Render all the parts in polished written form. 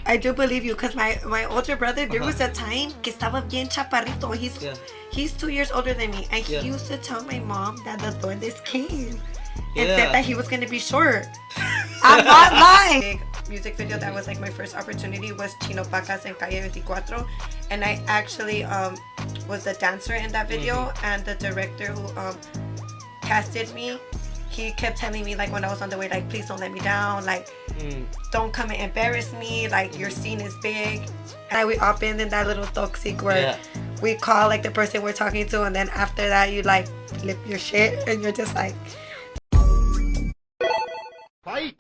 I do believe you, because my older brother, there was a time que estaba bien chaparrito. He's 2 years older than me, and he used to tell my mom that the duendes came and said that he was going to be short. I'm not lying. Big music video that was like my first opportunity was Chino, Pacas and Calle 24, and I actually was the dancer in that video, and the director who casted me, he kept telling me, like, when I was on the way, like, please don't let me down, like, don't come and embarrass me, like, your scene is big. And we up in that little toxic where we call, like, the person we're talking to, and then after that you, like, flip your shit and you're just like, fight.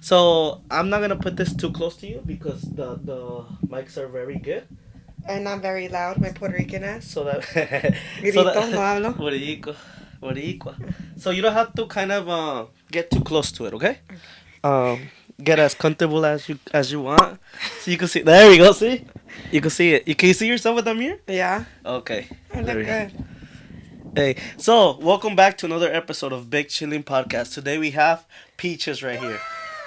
So I'm not gonna put this too close to you because the mics are very good. And I'm very loud, my Puerto Rican ass. So that Grito, no hablo. Boricua. So you don't have to kind of get too close to it, okay? Get as comfortable as you want, so you can see. There we go. See, you can see it. Can you see yourself with the mirror? Yeah. Okay. I look good. Hey, so welcome back to another episode of Big Chilling Podcast. Today we have Peaches right here.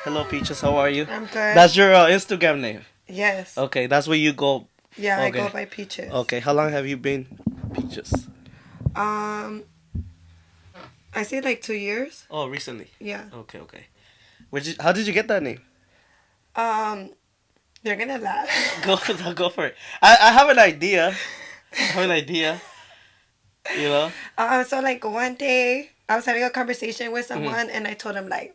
Hello, Peaches. How are you? I'm good. That's your Instagram name? Yes. Okay, that's where you go. Yeah, okay. I go by Peaches. Okay, how long have you been Peaches? I say like 2 years. Oh, recently? Yeah. Okay. How did you get that name? You're gonna laugh. Go for it. I have an idea. You know? So like one day I was having a conversation with someone and I told him like,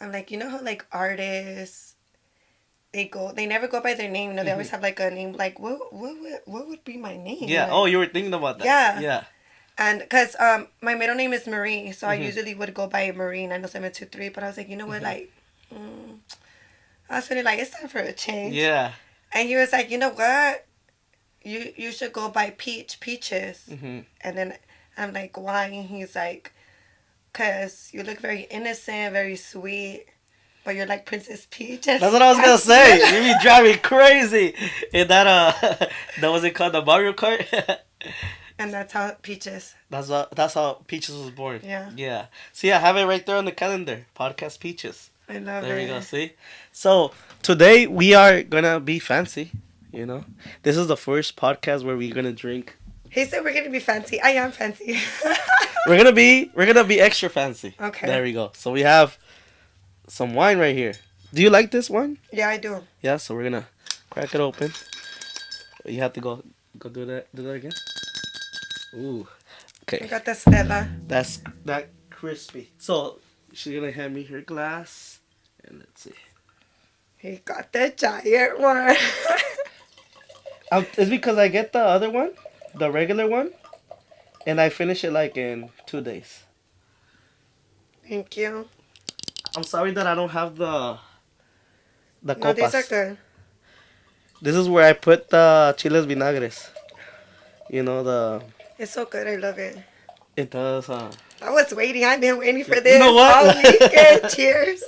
I'm like, you know how like artists, they never go by their name, you know, they always have like a name, like what would be my name? Yeah. Like, oh, you were thinking about that. Yeah. And because my middle name is Marie, so I usually would go by Marie 90723, but I was like, you know what, like, I was feeling like it's time for a change. Yeah. And he was like, you know what, you should go by Peaches. And then I'm like, why? And he's like, because you look very innocent, very sweet, but you're like Princess Peach. That's what I was gonna say. You be driving crazy in that that was it called, the Mario Kart. And that's how Peaches. That's how Peaches was born. Yeah. Yeah. See, I have it right there on the calendar. Podcast Peaches. I love it. There we go. See. So today we are gonna be fancy. You know, this is the first podcast where we're gonna drink. He said we're gonna be fancy. I am fancy. We're gonna be extra fancy. Okay. There we go. So we have some wine right here. Do you like this wine? Yeah, I do. Yeah. So we're gonna crack it open. You have to go do that. Do that again. Ooh. Okay. I got the Stella. That's that crispy. So she's gonna hand me her glass, and let's see. He got the giant one. It's because I get the other one, the regular one, and I finish it like in 2 days. Thank you. I'm sorry that I don't have the No, copas. these are good. This is where I put the chiles vinagres. You know It's so good. I love it. It does. I was waiting. I've been waiting for this. You know what? All weekend. Cheers.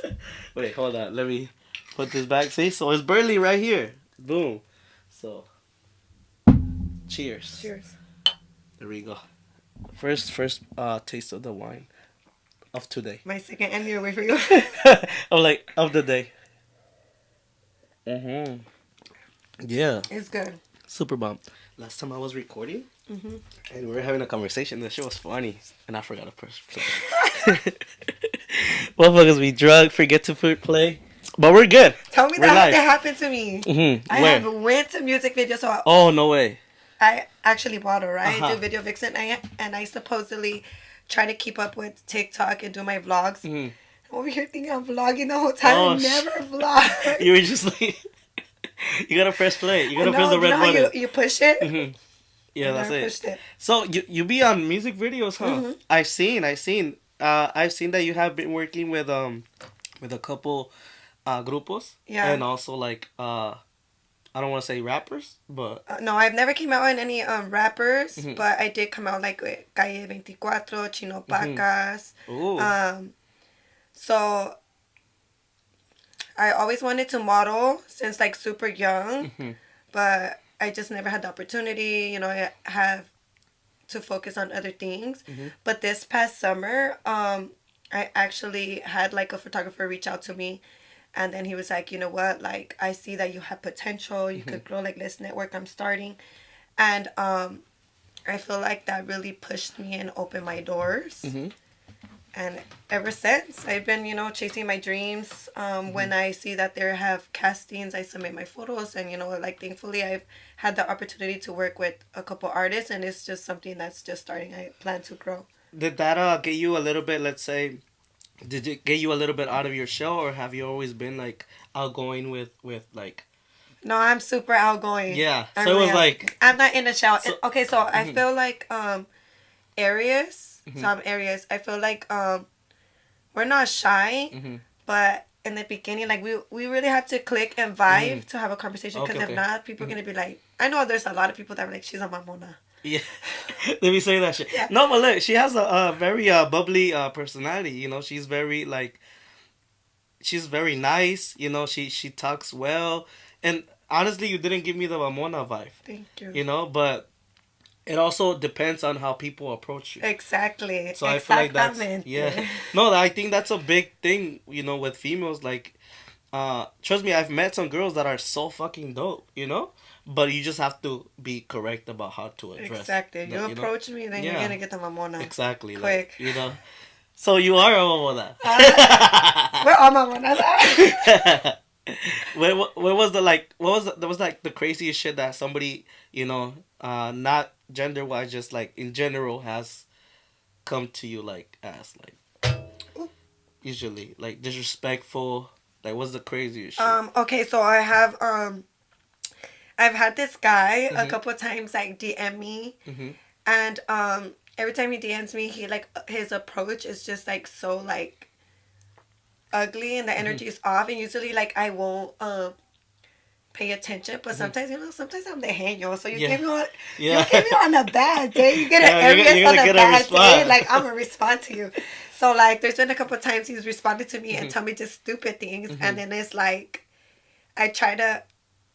Wait, hold on. Let me put this back. See, so it's barely right here. Boom. So, cheers. Cheers. There we go. First taste of the wine of today. My second anniversary for you. I'm like, of the day. Yeah. It's good. Super bomb. Last time I was recording, and we were having a conversation. The shit was funny, and I forgot to press play. Motherfuckers, we drunk, forget to play, but we're good. Tell me that happened to me. I have went to music videos. So oh, no way. I actually bought it, right? I do video Vixen, and I supposedly try to keep up with TikTok and do my vlogs. Over here thinking I'm vlogging the whole time. I never vlog. You were just like, you gotta press play. You gotta press the red button. You push it. Yeah, that's it. Pushed it. So you be on music videos, huh? I've seen. I've seen that you have been working with a couple grupos. Yeah. And also like I don't want to say rappers, but no, I've never came out on any rappers, but I did come out like with Calle 24, Chino, Pacas. Ooh. So I always wanted to model since like super young, Mm-hmm. but I just never had the opportunity. You know, I have to focus on other things. Mm-hmm. But this past summer, I actually had like a photographer reach out to me, and then he was like, you know what, like I see that you have potential. You could grow. Like, let's network. I'm starting, and I feel like that really pushed me and opened my doors. Mm-hmm. And ever since, I've been, you know, chasing my dreams. When I see that they have castings, I submit my photos, and you know, like thankfully, I've had the opportunity to work with a couple artists, and it's just something that's just starting. I plan to grow. Did that get you a little bit? Let's say, did it get you a little bit out of your shell, or have you always been like outgoing with like? No, I'm super outgoing. Yeah, I so it really was am. like. I'm not in the shower. So, Okay, so I mhm. feel like areas, Mhm. some areas, I feel like we're not shy, Mm-hmm. but in the beginning, like we really have to click and vibe to have a conversation. Because Okay, if okay. not, people are gonna be like, I know there's a lot of people that are like, she's a mamona. Yeah, let me say that shit. Yeah. No, but look, she has a very bubbly personality. You know, she's very like, she's very nice. You know, she talks well, and honestly, you didn't give me the Ramona vibe. Thank you. You know, but it also depends on how people approach you. Exactly. So I feel like that's Exactamente. yeah. No, I think that's a big thing. You know, with females, like, trust me, I've met some girls that are so fucking dope. You know, but you just have to be correct about how to address. Exactly. the- You know? approach me, then you're Yeah. gonna get the mamona. Exactly. Quick. Like, you know. So you are a Ramona. We're all mamonas. What was the like? What was that was like the craziest shit that somebody, you know, not gender wise, just like in general, has come to you like as like usually like disrespectful. Like, what's the craziest shit? Okay, so I've had this guy a Mhm. couple times like DM me, Mhm. and every time he DMs me, he like his approach is just like so like ugly, and the energy is off, and usually like I won't pay attention, but sometimes, you know, sometimes I'm the genio, so you Yeah. give me on Yeah. you give me on a bad day, you get an Yeah, you're Aries on gonna a get a bad day, response. like I'm gonna respond to you. So like there's been a couple times he's responded to me and Mhm. tell me just stupid things, Mhm. and then it's like I try to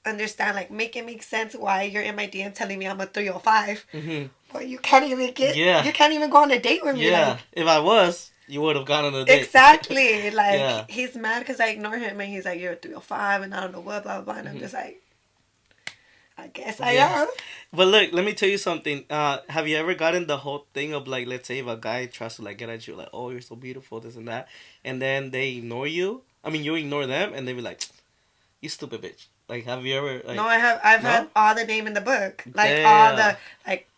understand, like make it make sense why you're in my DM telling me I'm a 305, Mhm. but you can't even Yeah. you can't even go on a date with me. Yeah. Like, If I was, you would have gone on a date. exactly. Like Yeah. he's mad because I ignore him, and he's like, you're a 305, and I don't know what, blah blah blah, and I'm Mhm. just like, I guess I Yeah. am. But look, let me tell you something. Have you ever gotten the whole thing of like, let's say if a guy tries to like get at you, like, oh, you're so beautiful, this and that, and then they ignore you. I mean, you ignore them, and they be like, you stupid bitch. Like, have you ever like? No, I've No? had all the name in the book, like all Damn. the like.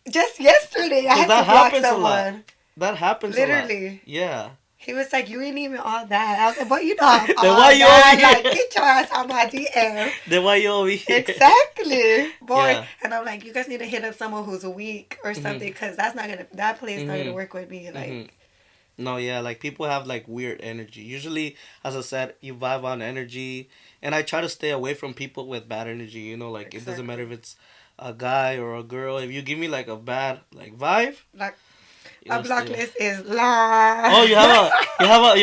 Just yesterday, I had that to block happens a lot. someone. That happens a lot. Literally. Yeah. He was like, "You ain't even all that." I was like, "But you know, I'm Then all why you that. over here? Like, get your ass on my DM." Then why you over here? Exactly, boy. Yeah. And I'm like, you guys need to hit up someone who's weak or something, because that's not gonna, that place not gonna Mhm. work with me. Like, Mhm. No, yeah, like people have like weird energy. Usually, as I said, you vibe on energy, and I try to stay away from people with bad energy. You know, like it doesn't matter if it's a guy or a girl. If you give me like a bad like vibe, like you a know, block stay- list is long. Oh, you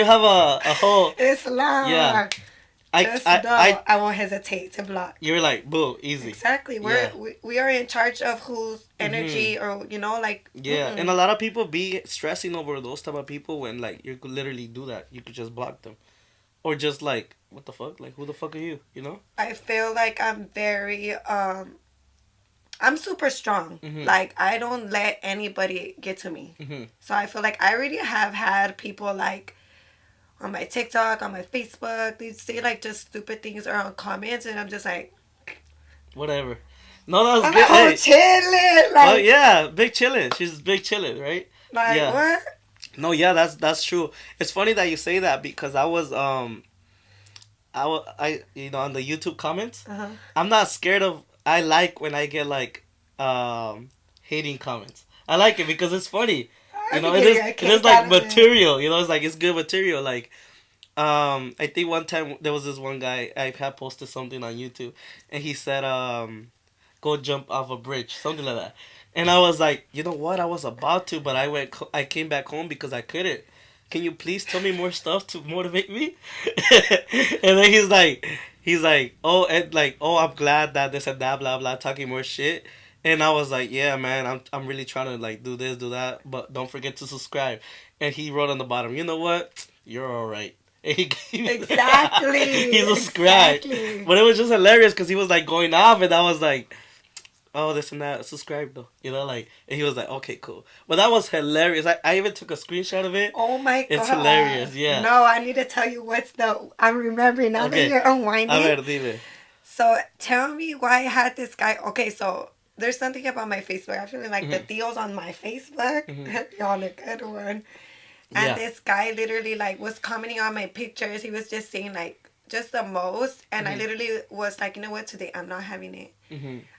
have a whole. It's long. Yeah. Just know I won't hesitate to block. You're like, boo, easy. Exactly. Yeah. We are in charge of whose energy, or you know, like, Yeah, and a lot of people be stressing over those type of people when like you could literally do that. You could just block them, or just like, what the fuck? Like, who the fuck are you? You know? I feel like I'm very I'm super strong. Mhm. Like, I don't let anybody get to me. Mhm. So I feel like I already have had people like on my TikTok, on my Facebook, they say like just stupid things or on comments, and I'm just like, Whatever. No, that was I'm good. like, oh, Hey. chilling. Oh Like, yeah, big chillin'. She's big chillin', right? like yeah. what? No, yeah, that's true. It's funny that you say that because I you know, on the YouTube comments, Uh-huh. I'm not scared of. I like when I get like hating comments. I like it because it's funny. I You know, can it get is a it kick is out like of it. material. You know, it's like it's good material. Like, I think one time there was this one guy I had posted something on YouTube, and he said, "Go jump off a bridge," something like that. And I was like, you know what? I was about to, but I came back home because I couldn't. can you please tell me more stuff to motivate me? And then he's like, oh, and like, oh, I'm glad that this and that, blah blah, talking more shit. And I was like, yeah, man, I'm really trying to like do this, do that, but don't forget to subscribe. And he wrote on the bottom, you know what? You're all right. And he Exactly. he subscribed, Exactly. but it was just hilarious because he was like going off, and I was like, oh, this and that, subscribe though, you know, like, and he was like, okay, cool. But that was hilarious. I even took a screenshot of it. Oh my god. It's hilarious, yeah. No, I need to tell you what's the. I'm remembering now Okay. that you're unwinding. A ver, dime. So tell me why I had this guy. Okay, so there's something about my Facebook. I feel like the deals on my Facebook. You're on a good one. And Yeah. this guy literally like was commenting on my pictures. He was just saying like just the most, and I literally was like, you know what? Today I'm not having it.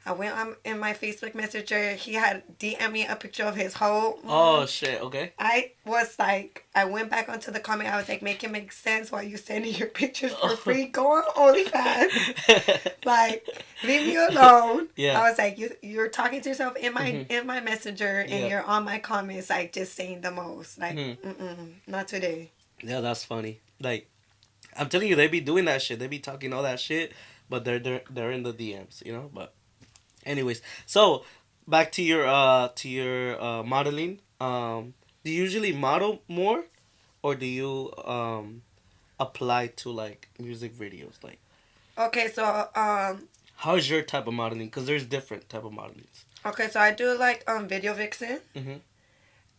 I went on in my Facebook Messenger. He had DM me a picture of his whole. Oh shit. Okay. I was like, I went back onto the comment. I was like, make it make sense while you sending your pictures for free. Go on OnlyFans. Like, leave me alone. Yeah. I was like, you're talking to yourself in my messenger, and Yeah. you're on my comments, like just saying the most. Like, not today. Yeah, that's funny. Like, I'm telling you, they be doing that shit. They be talking all that shit, but they're in the DMs, you know. But, anyways, so back to your modeling. Do you usually model more, or do you apply to like music videos? Like, Okay, so how's your type of modeling? Because there's different type of modeling. okay, so I do like video vixen, Mhm.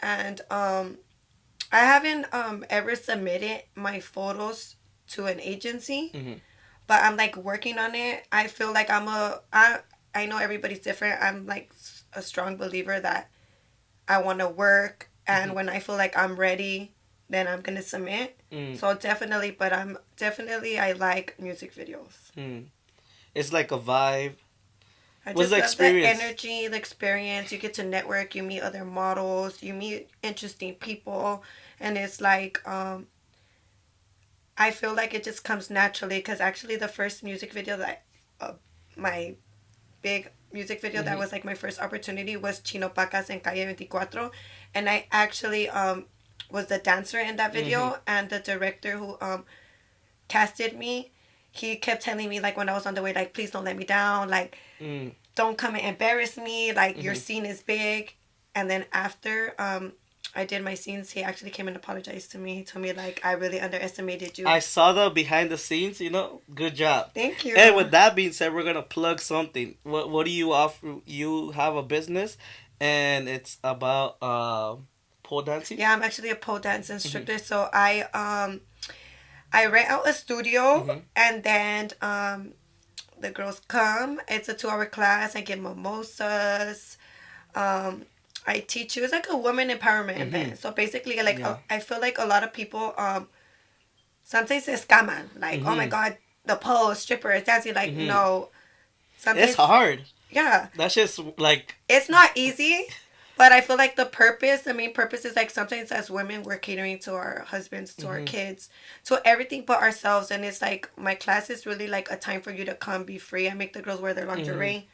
and I haven't ever submitted my photos to an agency, but I'm like working on it. I feel like I know everybody's different. I'm like a strong believer that I want to work, and when I feel like I'm ready, then I'm gonna submit. So definitely, but I like music videos. It's like a vibe. I What's just the love experience? the energy, the experience. You get to network. You meet other models. You meet interesting people, and it's like I feel like it just comes naturally. Because actually, the first music video that my big music video that was like my first opportunity was Chino Pacas en Calle 24, and I actually was the dancer in that video, and the director who casted me, he kept telling me like when I was on the way, like, please don't let me down, like don't come and embarrass me, like your scene is big. And then after I did my scenes, he actually came and apologized to me. He told me like, I really underestimated you. I saw the behind the scenes, you know. Good job. Thank you. And with that being said, we're gonna plug something. What do you offer? You have a business, and it's about pole dancing. Yeah, I'm actually a pole dance instructor. So I rent out a studio, and then the girls come. It's a 2-hour class. I give mimosas. I teach you. It's like a woman empowerment event. So basically, like I feel like a lot of people sometimes they scaman. Like, oh my god, the pole stripper dancing. Like, no. Sometimes, It's hard. Yeah. That's just like. It's not easy. But I feel like the main purpose is like sometimes as women, we're catering to our husbands, to our kids, to everything but ourselves. And it's like my class is really like a time for you to come be free. I make the girls wear their lingerie.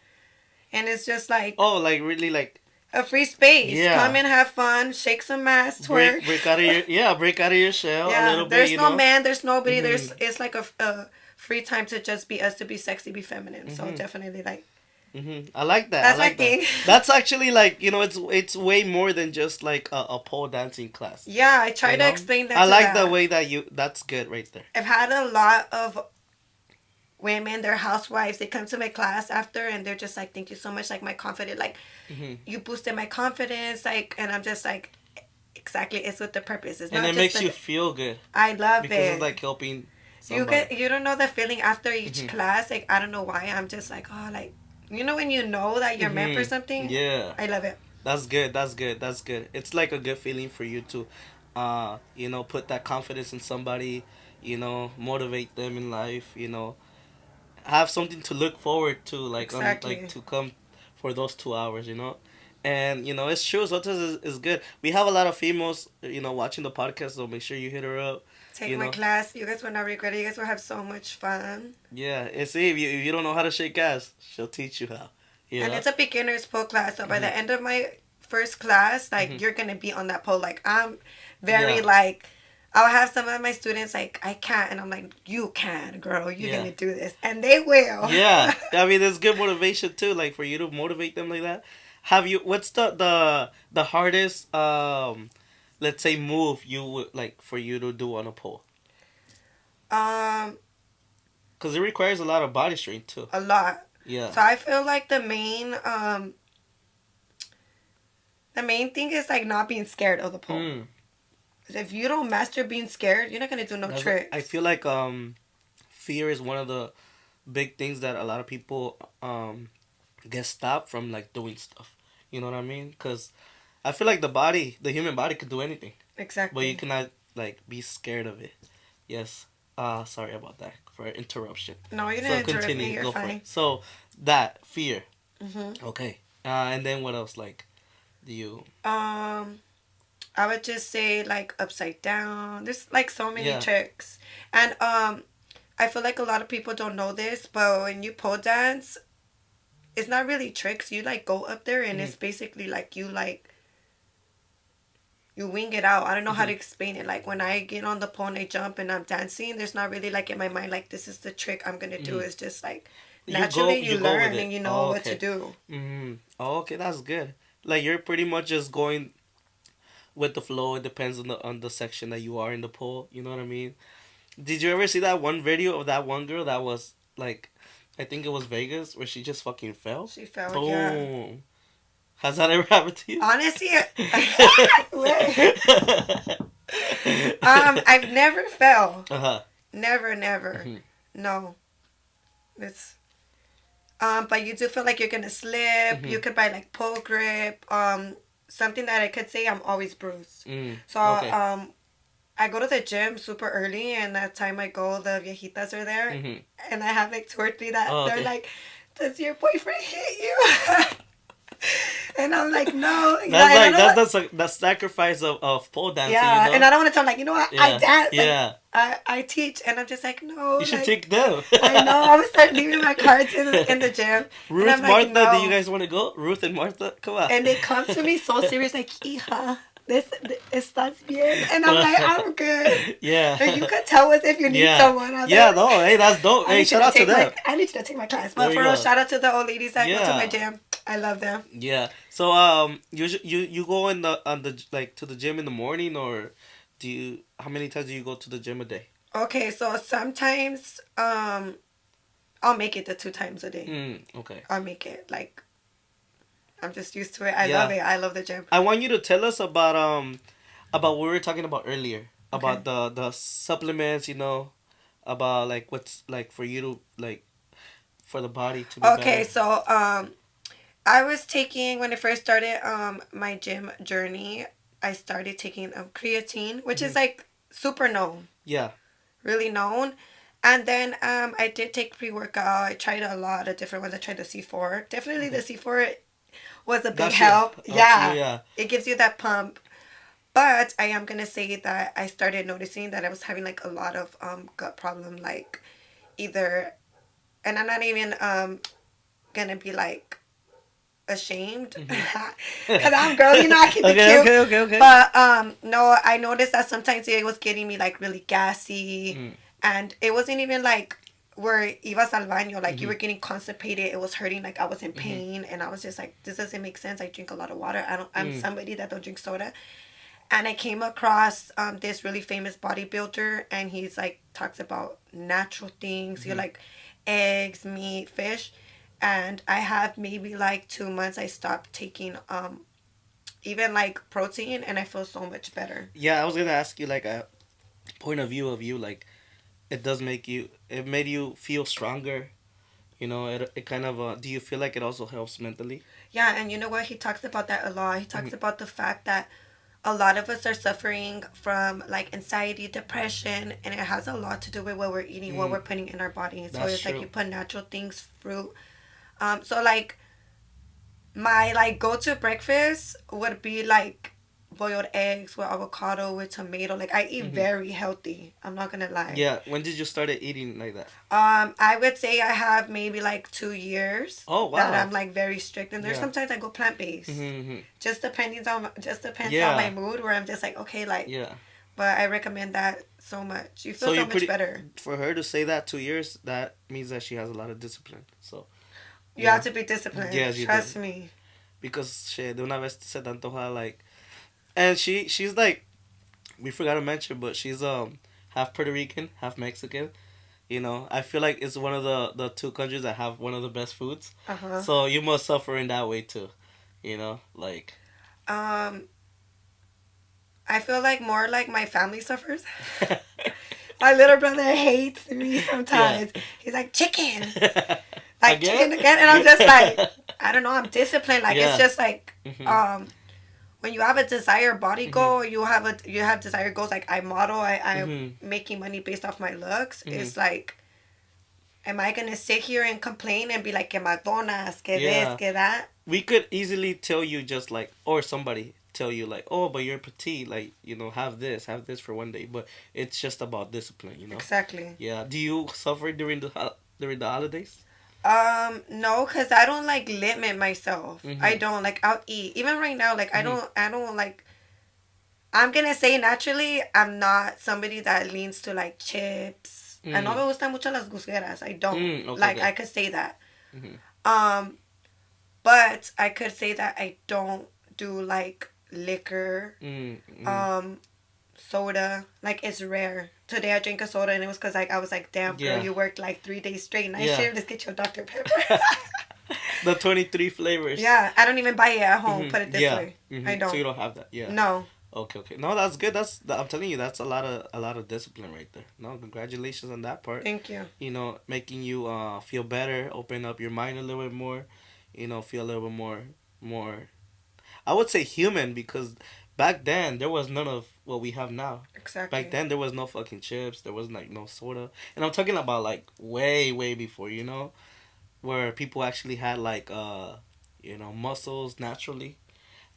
And it's just like. Oh, like really like. A free space. Yeah. Come and have fun. Shake some ass. Twerk. Break out of your break out of your shell a little bit. There's no know? man. There's nobody. It's like a free time to just be us, to be sexy, be feminine. So definitely like. I like that. That's I like my thing. That's actually like, you know, it's way more than just like a pole dancing class. Yeah, I try You to know? explain that. I to like them. the way that that's good right there. I've had a lot of women, they're housewives, they come to my class after and they're just like, thank you so much, like my confidence, like you boosted my confidence, like, and I'm just like, exactly, it's with the purpose. It's And not it just makes like, you feel good. I love because it. it's like helping somebody. You don't know the feeling after each class, like I don't know why, I'm just like, oh, like, you know when you know that you're meant for something? Yeah. I love it. That's good. That's good. That's good. It's like a good feeling for you to, you know, put that confidence in somebody, you know, motivate them in life, you know, have something to look forward to, like, Exactly. like to come for those 2 hours, you know. And, you know, it's true. Sotas is good. We have a lot of females, you know, watching the podcast, so make sure you hit her up. Take you my know. class. You guys will not regret it. You guys will have so much fun. Yeah. And see, if you don't know how to shake ass, she'll teach you how. You And know? it's a beginner's pole class. So by the end of my first class, like, you're going to be on that pole. Like, I'm very, Yeah. like, I'll have some of my students like, I can't, and I'm like, you can, girl, you're Yeah. gonna do this, and they will. Yeah, I mean, it's good motivation too. Like for you to motivate them like that. Have you? What's the hardest let's say move you would like for you to do on a pole? Um, Because it requires a lot of body strength too. a lot. Yeah. So I feel like the main thing is like not being scared of the pole. 'Cause if you don't master being scared, you're not gonna do no tricks. I feel like fear is one of the big things that a lot of people get stopped from like doing stuff. You know what I mean? Because I feel like the human body could do anything, Exactly. but you cannot like be scared of it. Yes. Sorry about that for interruption. No, you So didn't interrupt continue. me. You're Go for fine. it. So that fear. Mhm. Okay. And then what else? Like, do you? I would just say like upside down. There's like so many Yeah. tricks, and I feel like a lot of people don't know this, but when you pole dance, it's not really tricks. You like go up there, and it's basically like you wing it out. I don't know how to explain it. Like when I get on the pole and I jump and I'm dancing, there's not really like in my mind like this is the trick I'm gonna do. It's just like naturally you go with learn it. and you know Oh, what to okay. do. Oh, okay, that's good. Like you're pretty much just going with the flow. It depends on the section that you are in the pole. You know what I mean? Did you ever see that one video of that one girl that was like, I think it was Vegas, where she just fucking fell? She fell, Boom. yeah. Has that ever happened to you? Honestly, I've never fell. Uh-huh. Never. Mhm. No. It's but you do feel like you're gonna slip. You could buy like pole grip. Something that I could say I'm always bruised. So Okay. I go to the gym super early, and that time I go, the viejitas are there, and I have like 2 or 3 that Oh, they're okay. like, "Does your boyfriend hit you?" And I'm like, "No." That's the sacrifice of pole dancing. Yeah, You know? and I don't want to tell them like, you know what, I Yeah. dance. Like, Yeah. I teach, and I'm just like, no. You should like, take them. I know. I'm gonna start leaving my cards in the gym. Ruth, and I'm like, Martha, do no. you guys want to go? Ruth and Martha, come on. And they come to me so serious, like, hija, this estás bien, and I'm like, I'm good. Yeah. And you could tell us if you need someone. I was Yeah, like, no, hey, that's dope. I Hey, need you shout to out to take them. I need you to take my class. There But you for real, go. shout out to the old ladies that go to Yeah. my gym. I love them. Yeah. So you go in the like to the gym in the morning, or how many times do you go to the gym a day? Okay, so sometimes I'll make it the 2 times a day. Okay. I'll make it. Like, I'm just used to it. I Yeah. love it. I love the gym. I want you to tell us about what we were talking about earlier, about the supplements, you know, about like what's like for you to like for the body to be Okay, better. so I was taking, when I first started my gym journey, I started taking creatine, which is like super known, Yeah. really known. And then I did take pre-workout. I tried a lot of different ones. I tried the C4. Definitely the C4 was a big Got you. help. Got you, Yeah. yeah. It gives you that pump. But I am going to say that I started noticing that I was having like a lot of gut problem, like either, and I'm not even going to be like ashamed because I'm girl, you know, I keep it cute. Okay. But no, I noticed that sometimes it was getting me like really gassy, and it wasn't even like where ibas al baño, like you were getting constipated. It was hurting, like I was in pain, and I was just like, this doesn't make sense. I drink a lot of water. I'm somebody that don't drink soda. And I came across this really famous bodybuilder, and he's like talks about natural things. You like eggs, meat, fish, and I have maybe like 2 months. I stopped taking even like protein, and I feel so much better. Yeah, I was gonna ask you like a point of view of you, like it made you feel stronger. You know, it kind of do you feel like it also helps mentally? Yeah, and you know what? He talks about that a lot. He talks about the fact that a lot of us are suffering from like anxiety, depression, and it has a lot to do with what we're eating, what we're putting in our body. So That's it's true. like you put natural things, fruit. So like my like go-to breakfast would be like boiled eggs with avocado with tomato. Like I eat very healthy. I'm not gonna lie. Yeah. When did you start eating like that? I would say I have maybe like 2 years. Oh, wow. That I'm like very strict, and there's Yeah. sometimes I go plant based. Mm-hmm. Just depends on Yeah. my mood, where I'm just like, okay, like. Yeah. But I recommend that so much. You feel So so you much pretty better. for her to say that 2 years. That means that she has a lot of discipline. So You have yeah, to be disciplined. yes, you Trust do. me. Because she de una vez se te antoja like, and she's like, we forgot to mention, but she's half Puerto Rican, half Mexican. You know, I feel like it's one of the two countries that have one of the best foods. Uh huh. So you must suffer in that way too. You know, like. Um, I feel like more like my family suffers. My little brother hates me Yeah. sometimes. He's like, chicken. Like chicken Again? again. And I'm just like, I don't know, I'm disciplined. Like it's Yeah. just like Mhm. when you have a desired body Mhm. goal, you have desired goals. Like I model, I'm Mhm. making money based off my looks. Mhm. It's like, am I gonna sit here and complain and be like, que Madonnas, que this, Yeah. que that? We could easily tell you just like, or somebody tell you like, oh, but you're petite, like, have this for one day, but it's just about discipline. Exactly. Yeah. Do you suffer during the holidays? No, cause I don't like limit myself. I Mhm. don't like. I'll eat even right now. Like Mhm. I don't like. I'm gonna say naturally, I'm not somebody that leans to like chips. I no Mhm. me gustan mucho las gusgueras. I don't Okay. like. Okay. I could say that. Mhm. Um, but I could say that I don't do like liquor. Mhm. Mhm. Um, soda. Like it's rare. Today I drank a soda and it was because like I was like, damn girl, Yeah. you worked like 3 days straight. Night Yeah. shift. Let's get your Dr Pepper. The 23 flavors. Yeah, I don't even buy it at home. Mhm. Put it this Yeah. way. I Mhm. So you don't. don't have that. Yeah. No. Okay. Okay. No, that's good. I'm telling you, that's a lot of discipline right there. No, congratulations on that part. Thank you. Making you feel better, open up your mind a little bit more. Feel a little bit more. I would say human because back then there was none of what we have now. Back Exactly. then there was no fucking chips. There was like no soda, and I'm talking about like way way before. Where people actually had like muscles naturally.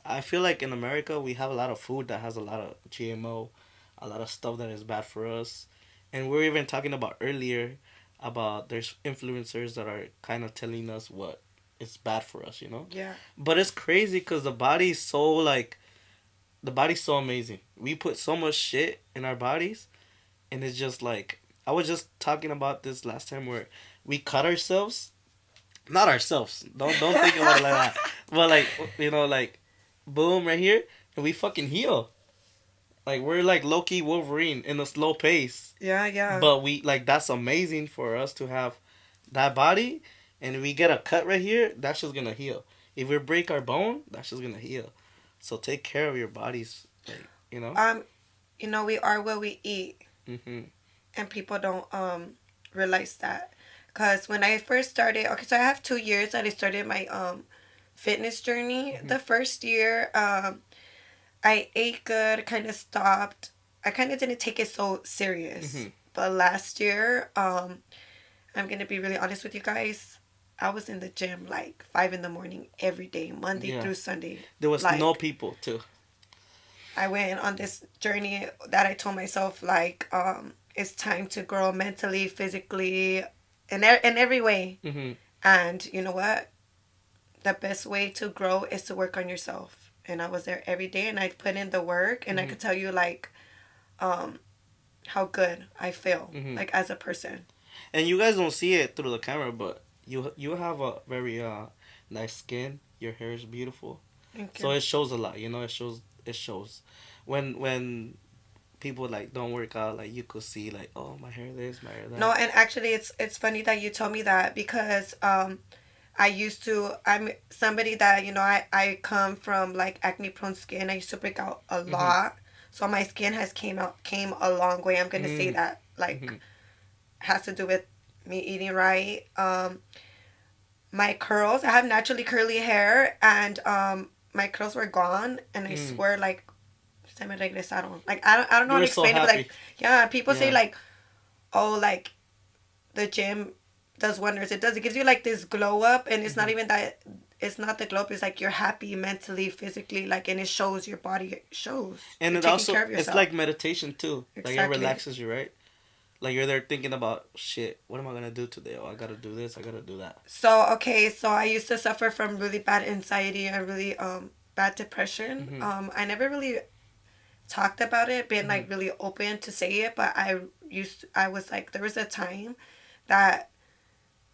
I feel like in America we have a lot of food that has a lot of GMO, a lot of stuff that is bad for us, and we are even talking about earlier about there's influencers that are kind of telling us what is bad for us. Yeah. But it's crazy because the body's so amazing. We put so much shit in our bodies, and it's just like I was just talking about this last time where we cut ourselves, not ourselves. Don't think about it like that. But like like boom right here, and we fucking heal. Like we're like Loki Wolverine in a slow pace. Yeah, yeah. But we like that's amazing for us to have that body, and we get a cut right here. That's just gonna heal. If we break our bone, that's just gonna heal. So take care of your bodies, like Um, we are what we eat, Mhm. and people don't realize that. Cause when I first started, okay, so I have 2 years that I started my fitness journey. Mhm. The first year, I ate good, kind of stopped. I kind of didn't take it so serious. Mhm. But last year, I'm gonna be really honest with you guys. I was in the gym like 5 in the morning every day, Monday Yeah. through Sunday. There was no Like people too. I went on this journey that I told myself like it's time to grow mentally, physically, in every way. Mhm. And you know what? The best way to grow is to work on yourself. And I was there every day, and I put in the work, and I Mhm. could tell you like um, how good I feel Mhm. like as a person. And you guys don't see it through the camera, but you have a very nice skin. Your hair is beautiful, Thank so you. it shows a lot. It shows when people like don't work out. Like you could see like, oh, my hair this, my hair No, that. and actually, it's funny that you told me that because I'm somebody that I come from like acne prone skin. I used to break out a Mhm. lot, so my skin has came a long way. I'm gonna say Mhm. that like Mhm. has to do with me eating right. My curls. I have naturally curly hair, and my curls were gone, and I Mhm. swear like se me regresaron. Like I don't know You how to were so explain it, but happy. like yeah, people say Yeah. like oh like the gym does wonders. It gives you like this glow up, and it's not Mhm. even that. It's not the glow up. It's like you're happy mentally, physically, like, and it shows your body. It shows And you're it taking also care of it's yourself. like meditation too. Like it Exactly. relaxes you, right? Like you're there thinking about shit. What am I gonna do today? Oh, I gotta do this. I gotta do that. So okay, so I used to suffer from really bad anxiety and really bad depression. Mhm. I never really talked about it, been like really open to say it, but I was like, there was a time that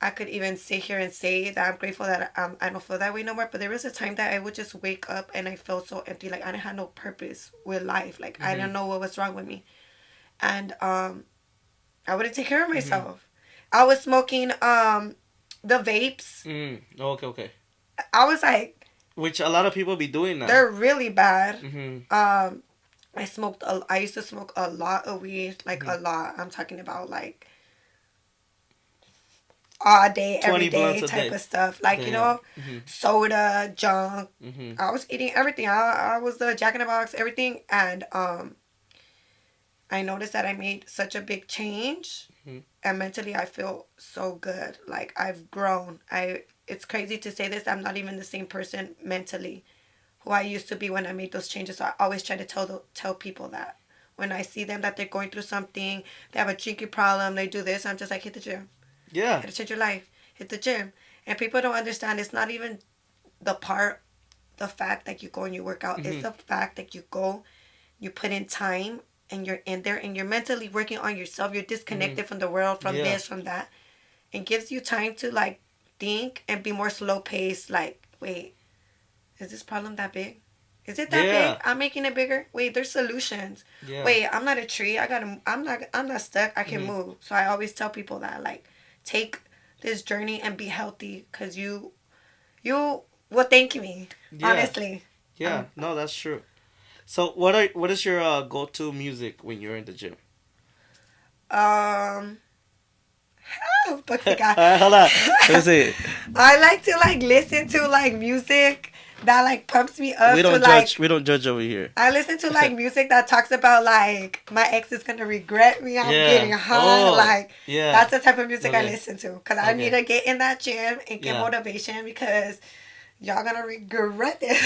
I could even sit here and say that I'm grateful that I don't feel that way no more. But there was a time that I would just wake up and I felt so empty, like I didn't have no purpose with life, like I didn't know what was wrong with me, and I wouldn't take care of myself. I was smoking the vapes. Okay. I was like, which a lot of people be doing now. They're really bad. I used to smoke a lot of weed, like a lot. I'm talking about like all day, every day type of stuff. Like, you know, soda, junk. I was eating everything. I was the Jack in the Box, everything. And I noticed that I made such a big change. And mentally, I feel so good. Like, I've grown. It's crazy to say this. I'm not even the same person mentally who I used to be when I made those changes. So I always try to tell people that. When I see them that they're going through something, they have a drinking problem, they do this, I'm just like, hit the gym. Yeah. It'll change your life. Hit the gym. And people don't understand. It's not even the fact that you go and you work out. It's the fact that you go, you put in time, and you're in there, and you're mentally working on yourself. You're disconnected from the world, from this, from that. It gives you time to, like, think and be more slow paced. Like, wait, is this problem that big? Is it that big? I'm making it bigger. Wait, there's solutions. Yeah. Wait, I'm not a tree. I'm not stuck. I can move. So I always tell people that, like, take this journey and be healthy, because you will thank me. Honestly. Yeah. No, that's true. So what is your go-to music when you're in the gym? Hold on. Let me see. I like to, like, listen to, like, music that, like, pumps me up. We don't judge. Like, we don't judge over here. I listen to, like, music that talks about, like, my ex is gonna regret me. I'm getting hot. Like, that's the type of music I listen to, because I need to get in that gym and get motivation, because y'all gonna regret it.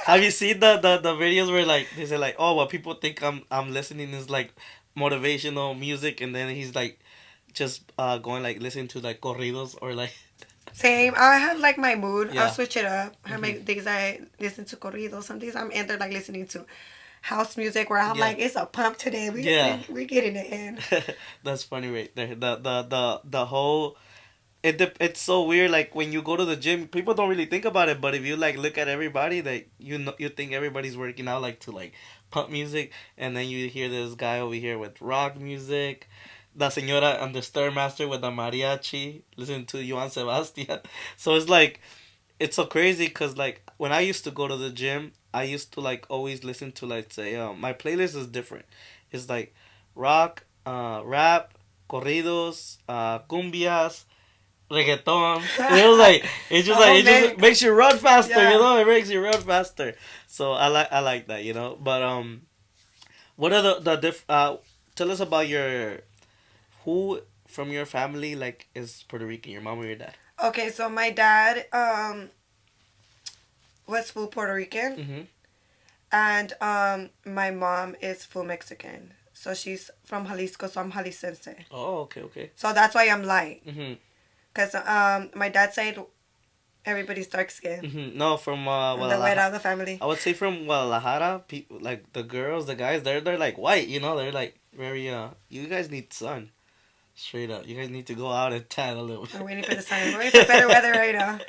Have you seen the videos where, like, they say, like, oh, what people think I'm listening is, like, motivational music, and then he's, like, just going, like, listening to, like, corridos or, like... Same. I have, like, my mood. I'll switch it up. I have my days I listen to corridos. Some days I'm in there, like, listening to house music where I'm like, it's a pump today. We're getting it in. That's funny right there. The whole... It's so weird, like, when you go to the gym, people don't really think about it, but if you, like, look at everybody, like, you think everybody's working out, like, to, like, pump music, and then you hear this guy over here with rock music, the señora and the Stairmaster with the mariachi, listening to Joan Sebastian. So it's like, it's so crazy, because, like, when I used to go to the gym, I used to, like, always listen to, like, say, my playlist is different. It's, like, rock, rap, corridos, cumbias, reggaeton. It just makes you run faster, you know. It makes you run faster. So I like that, you know. But what are the tell us about who from your family, like, is Puerto Rican, your mom or your dad? Okay, so my dad was full Puerto Rican, and my mom is full Mexican. So she's from Jalisco, so I'm Jaliscense. Oh, okay. So that's why I'm light. Because my dad's side, everybody's dark skin. No, from the white out of the family. I would say from Guadalajara, people, like, the girls, the guys, they're like white, you know. They're like very you guys need sun. Straight up, you guys need to go out and tan a little bit. I'm waiting for the sun. We're waiting for better weather right now.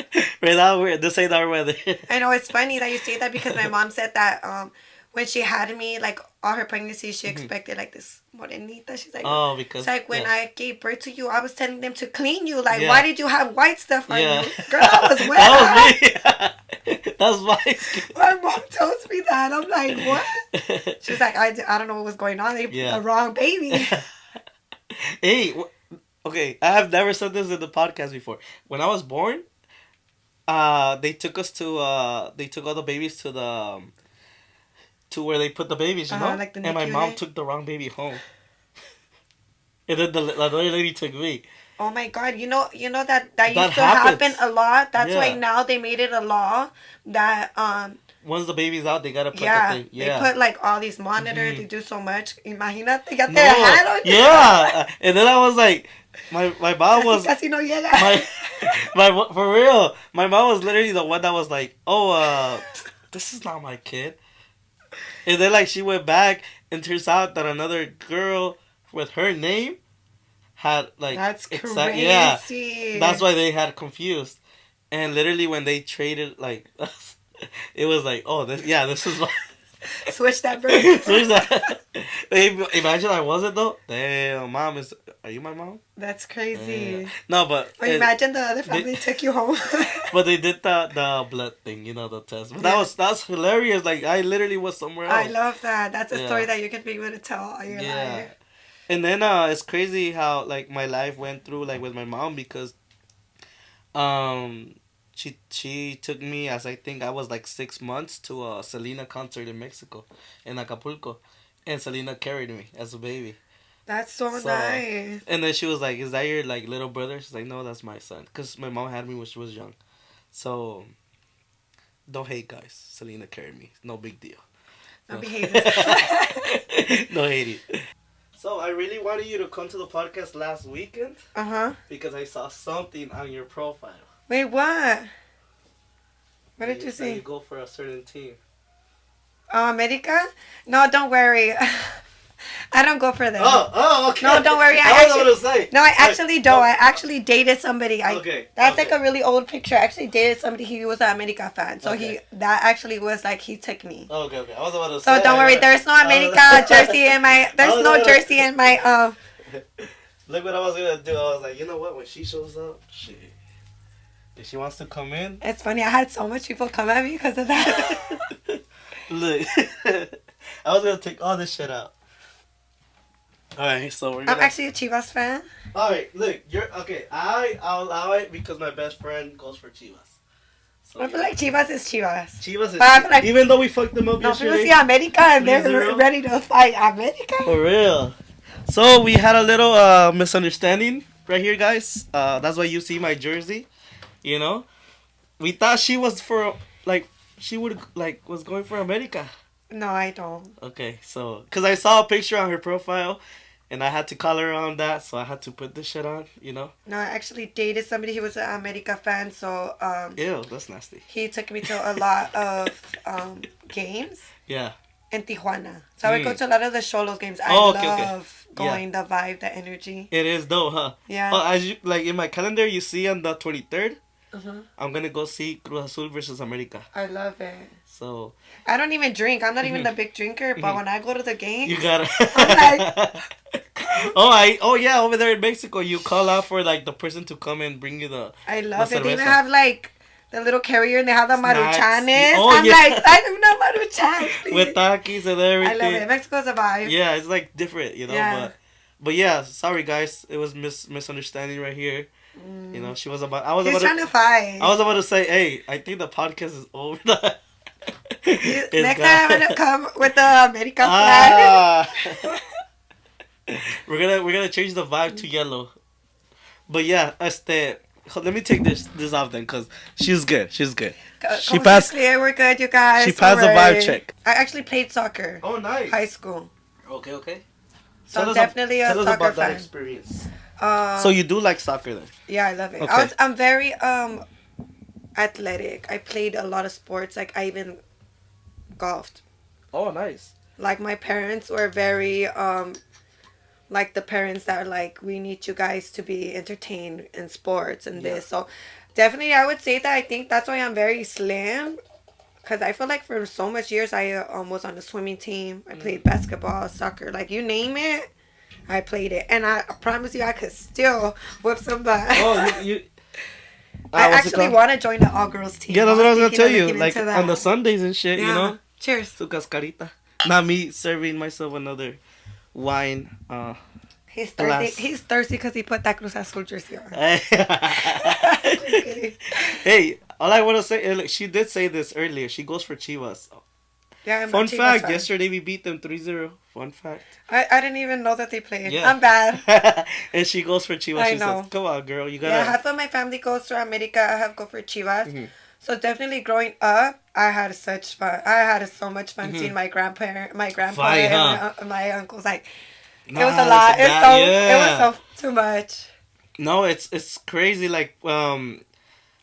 Right now, this ain't our weather. I know, it's funny that you say that, because my mom said that when she had me, like, all her pregnancy, she expected, like, this morenita. She's like, oh, because... It's like, when I gave birth to you, I was telling them to clean you. Like, why did you have white stuff on you? Girl, I was wet. That was me. That's my skin. My mom tells me that. I'm like, what? She's like, I don't know what was going on. They put the wrong baby. Hey, okay, I have never said this in the podcast before. When I was born, they took all the babies to the... to where they put the babies, you know? Like the and my mom took the wrong baby home. And then the other lady took me. Oh my God, you know that used to happen a lot. That's why now they made it a law that once the baby's out, they gotta put the thing. Yeah, they put, like, all these monitors. They do so much. Imagínate, ya te dejaron. Yeah, and then I was like, my mom was casi no llega. my for real. My mom was literally the one that was like, oh, this is not my kid. And then like she went back, and turns out that another girl with her name had like That's crazy. yeah. That's why they had confused. And literally when they traded like, it was like, oh this is my. Switch that bird. Switch that. Hey, imagine I wasn't though. Damn, are you my mom? That's crazy. Damn. No, but or imagine the other family took you home. But they did the blood thing, the test. But that's hilarious. Like I literally was somewhere else. I love that. That's a story that you can be able to tell all your life. And then it's crazy how like my life went through like with my mom because she took me as I think I was like 6 months to a Selena concert in Mexico, in Acapulco, and Selena carried me as a baby. That's so nice. And then she was like, "Is that your like little brother?" She's like, "No, that's my son," because my mom had me when she was young. So don't hate, guys. Selena carried me. No big deal. Don't be hating. No hating. So I really wanted you to come to the podcast last weekend. Because I saw something on your profile. Wait, what? What did you see? You go for a certain team. Oh, America? No, don't worry. I don't go for them. Oh, okay. No, don't worry. I actually don't. I actually dated somebody. That's like a really old picture. I actually dated somebody. He was an America fan. So that actually was like, he took me. Okay. I was about to say. So don't worry. There's no America jersey in my, there's no jersey in my, Look what I was going to do. I was like, you know what? When she shows up, shit. If she wants to come in. It's funny. I had so much people come at me because of that. Look. I was going to take all this shit out. Alright, so we're gonna... I'm actually a Chivas fan. Alright, look, you're... Okay, I'll allow it because my best friend goes for Chivas. So, I feel like Chivas is Chivas. Chivas is Chivas. Like, even though we fucked them up yesterday. People see America and they're ready to fight America. For real. So, we had a little misunderstanding right here, guys. That's why you see my jersey. We thought she was for... Like, she would... Like, was going for America. No, I don't. Okay, so... Because I saw a picture on her profile... And I had to call her on that, so I had to put this shit on, No, I actually dated somebody who was an America fan, so... Ew, that's nasty. He took me to a lot of games. Yeah. In Tijuana. So I would go to a lot of the Xolos games. I love going, the vibe, the energy. It is though, huh? Yeah. Oh, as you, like in my calendar, you see on the 23rd, I'm going to go see Cruz Azul versus America. I love it. So... I don't even drink. I'm not even a big drinker, but when I go to the game... You gotta... I'm like... Oh yeah, over there in Mexico, you call out for like the person to come and bring you the... I love it. They even have like the little carrier and they have the maruchanes. Oh, I'm like, I don't know maruchan, please. With takis and everything. I love it. Mexico's a vibe. Yeah, it's like different, Yeah. But yeah, sorry guys, it was misunderstanding right here. She was about... He's trying to fight. I was about to say, hey, I think the podcast is over. Next time I'm gonna come with the America flag. We're gonna change the vibe to yellow. But yeah, let me take this off then, cause she's good. She passed. Clear, we're good, you guys. She passed the vibe check. I actually played soccer. Oh, nice. High school. Okay. So I'm definitely a soccer fan. Tell us about that experience. So you do like soccer then? Yeah, I love it. Okay. I'm very athletic. I played a lot of sports. Like I even golfed. Oh, nice. Like my parents were very like the parents that are like, we need you guys to be entertained in sports and this. So definitely I would say that I think that's why I'm very slim. Because I feel like for so much years I was on the swimming team. I played basketball, soccer, like you name it, I played it. And I promise you I could still whip some butt. Oh, you I actually want to join the all-girls team. Yeah, that's what I was going to tell you. Like on the Sundays and shit, Cheers. Su cascarita. Not me serving myself another wine. He's thirsty. He's thirsty because he put that Cruz Azul jersey on. Hey, all I want to say, look, she did say this earlier. She goes for Chivas. Yeah, I'm Fun a Chivas fact, fan. yesterday we beat them 3-0. Fun fact. I didn't even know that they played. Yeah. I'm bad. And she goes for Chivas. I She know. says, come on, girl. You gotta... Yeah, half of my family goes to America. I have go for Chivas. So definitely growing up, I had such fun. I had so much fun seeing my grandpa, and my uncles. Like, it was a lot. It was so too much. No, it's crazy. Like,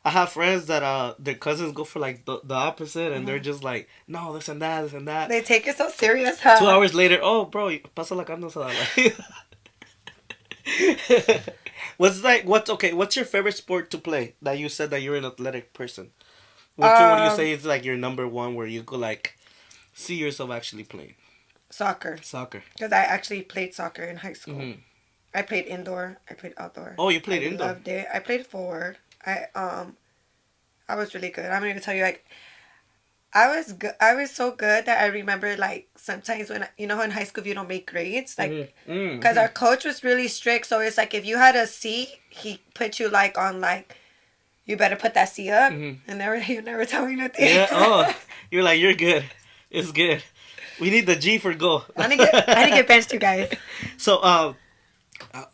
I have friends that their cousins go for like the opposite, and they're just like, no, this and that, this and that. They take it so serious, huh? 2 hours later, oh, bro, pasa la carne asada. What's okay? What's your favorite sport to play? That you said that you're an athletic person. Which one would you say is like your number one where you could like see yourself actually playing? Soccer. Soccer. Because I actually played soccer in high school. Mm-hmm. I played indoor. I played outdoor. Oh, you played I indoor. Loved it. I played forward. I was really good. I'm gonna tell you, like, I was good. I was so good that I remember, like, sometimes when you know how in high school if you don't make grades, like, because our coach was really strict. So it's like if you had a C, he put you like on like, you better put that C up, and you never tell me nothing. Yeah. Oh, you're like you're good. It's good. We need the G for go. I didn't get benched, you guys. So,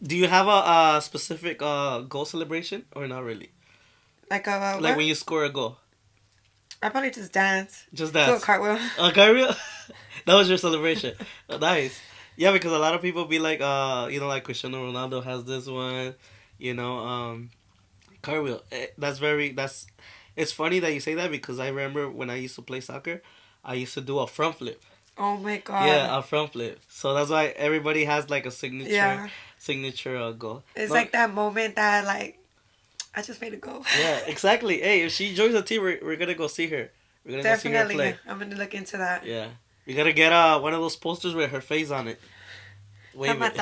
do you have a specific goal celebration or not really? Like Like when you score a goal. I probably just dance. Just Do a dance. cartwheel. A cartwheel? That was your celebration. Nice. Yeah, because a lot of people be like, like Cristiano Ronaldo has this one, cartwheel. It's funny that you say that because I remember when I used to play soccer, I used to do a front flip. Oh my god. Yeah, a front flip. So that's why everybody has like a signature, goal. It's like that moment that like, I just made a goal. Yeah, exactly. Hey, if she joins the team, we're gonna go see her. We're gonna Definitely. go see her play. I'm gonna look into that. Yeah, we gotta get one of those posters with her face on it. Wave it.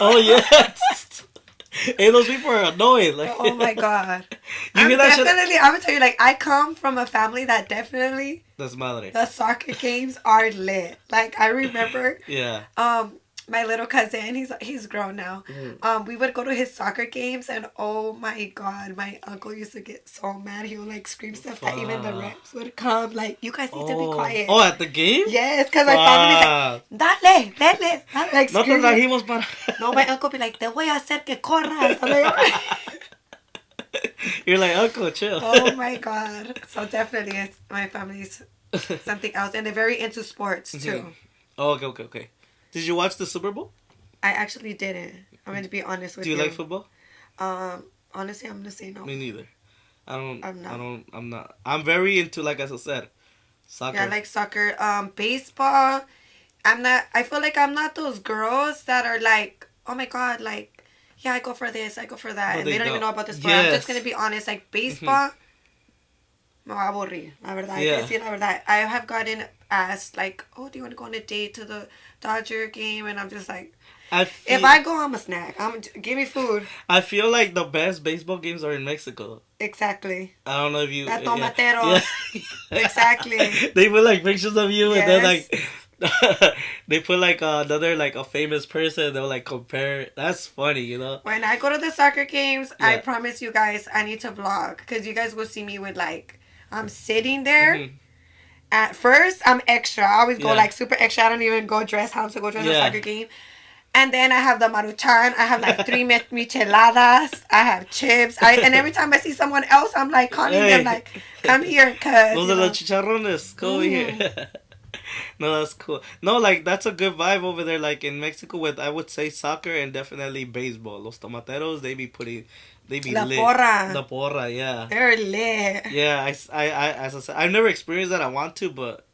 Oh yeah. Hey, those people are annoying. Like, oh my god. You hear that shit? I'm gonna tell you, like, I come from a family that definitely That's madre. the soccer games are lit. Like I remember. Yeah. My little cousin, he's grown now. We would go to his soccer games, and oh my god, my uncle used to get so mad. He would like scream stuff that even the reps would come. Like, you guys need to be quiet. Oh, at the game? Yes, because my family's like, dale. Like, No te trajimos para. No, my uncle be like, te voy a hacer que corras. I'm like, you're like, uncle, chill. oh my god. So definitely, it's my family's something else, and they're very into sports too. Oh, okay. Did you watch the Super Bowl? I actually didn't. I'm going to be honest with you. Do you like football? Honestly, I'm gonna say no. Me neither. I'm not. I'm very into, like as I said, soccer. Yeah, I like soccer. Baseball. I feel like I'm not those girls that are like, oh my god, like, yeah, I go for this, I go for that, and they don't even know about the sport. Yes. I'm just gonna be honest. Like baseball, me va a aburrir. La verdad, yeah. I can see la verdad. I have gotten asked like, oh, do you want to go on a date to the Dodger game? And I'm just like, if I go, I'm a snack. Give me food. I feel like the best baseball games are in Mexico. Exactly. I don't know if you. La tomateros. Yeah. Exactly. They put like pictures of you, yes. and then like they put like another like a famous person. They'll like compare. That's funny, you know. When I go to the soccer games, I promise you guys, I need to vlog because you guys will see me with like, I'm sitting there. Mm-hmm. At first, I'm extra. I always go like super extra. I don't even go dress how to go dress a soccer game. And then I have the maruchan. I have like 3 micheladas. I have chips. And every time I see someone else, I'm like calling them like, come here, cuz. Those are the chicharrones. Go over here. No, that's cool. No, like, that's a good vibe over there. Like, in Mexico with, I would say, soccer and definitely baseball. Los tomateros, they be La lit. Porra. La porra, yeah. They're lit. Yeah, as I said, I've never experienced that. I want to, but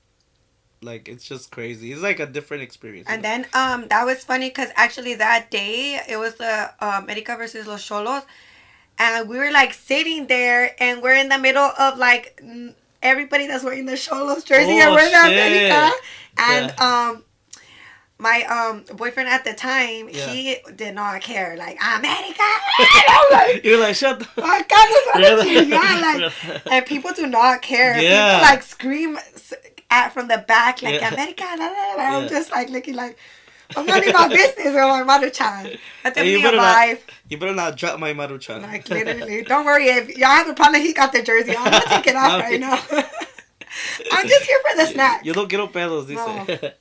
like, it's just crazy. It's like a different experience. And then that was funny because actually that day it was the America versus Los Cholos, and we were like sitting there, and we're in the middle of like everybody that's wearing the Cholos jersey, and we're in America, and my boyfriend at the time, he did not care. Like, America! Like, you're like, shut the fuck up. And people do not care. Yeah. People like scream from the back, like, America! I'm just like looking like, I'm not in my business with my Maruchan. That's definitely a vibe. You better not drop my Maruchan. Like, literally. Don't worry. If y'all have a problem, he got the jersey. I'm not taking it off right now. I'm just here for the snack. You don't get pedos, dice.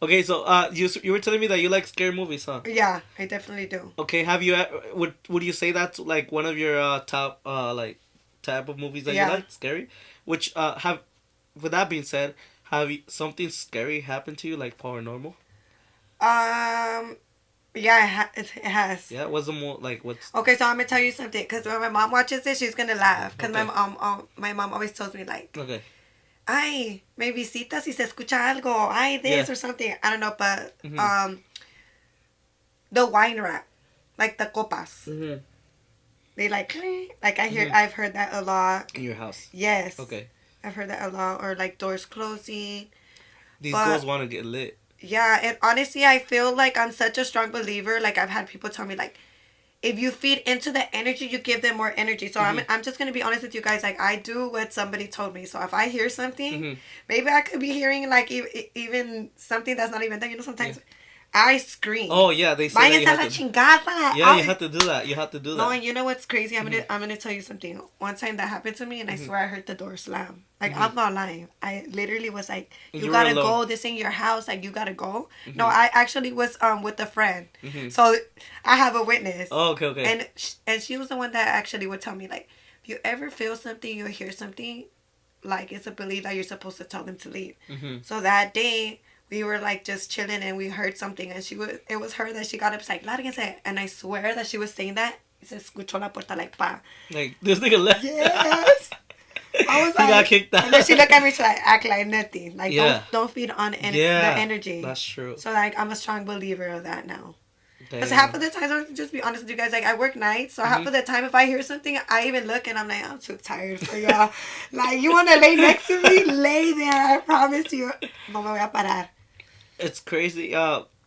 Okay, so you were telling me that you like scary movies, huh? Yeah, I definitely do. Okay, have you would you say that's like one of your top like type of movies that you like, scary? Which with that being said, have something scary happened to you, like paranormal? Yeah, it has. Yeah, what's the more like what's? Okay, so I'm gonna tell you something. Cause when my mom watches this, she's gonna laugh. Cause Okay. my mom always tells me like, Okay. "Ay, me visitas si se escucha algo. Ay, this Yeah. or something." I don't know, but Mhm. the wine rack, like the copas, Mhm. they like Mhm. I've heard that a lot. In your house. Yes. Okay. I've heard that a lot, or like doors closing. These But girls want to get lit. yeah, and honestly, I feel like I'm such a strong believer. Like I've had people tell me like, if you feed into the energy, you give them more energy. So I'm just gonna be honest with you guys. Like I do what somebody told me. So if I hear something, maybe I could be hearing like even something that's not even there. You know, sometimes I scream. Oh yeah, they say that you Váyanse a have la to. chingada. Yeah, you have to do that. You have to do No, that. and you know what's crazy? I'm gonna tell you something. One time that happened to me, and I swear I heard the door slam. Like I'm not lying. I literally was like, And "You you were gotta alone. go. This ain't your house. Like you gotta go." No, I actually was with a friend, Mhm. so I have a witness. Oh, okay, okay. And she was the one that actually would tell me like, if you ever feel something, you hear something, like it's a belief that you're supposed to tell them to leave. So that day we were like just chilling and we heard something, and it was her that she got up like, "Lárguense," and I swear that she was saying that. Se escuchó la puerta like pa. Like this nigga left. Yes. I was He like, got kicked out. and then she looked at me, she like act like nothing. Like Yeah. don't feed on the Yeah, energy. that's true. So like I'm a strong believer of that now. Because Damn. half of the time, I'll just be honest with you guys, like I work nights, so half of the time if I hear something, I even look and I'm like, I'm too tired for y'all. Like you wanna lay next to me? Lay there, I promise you. No me voy a parar. It's crazy.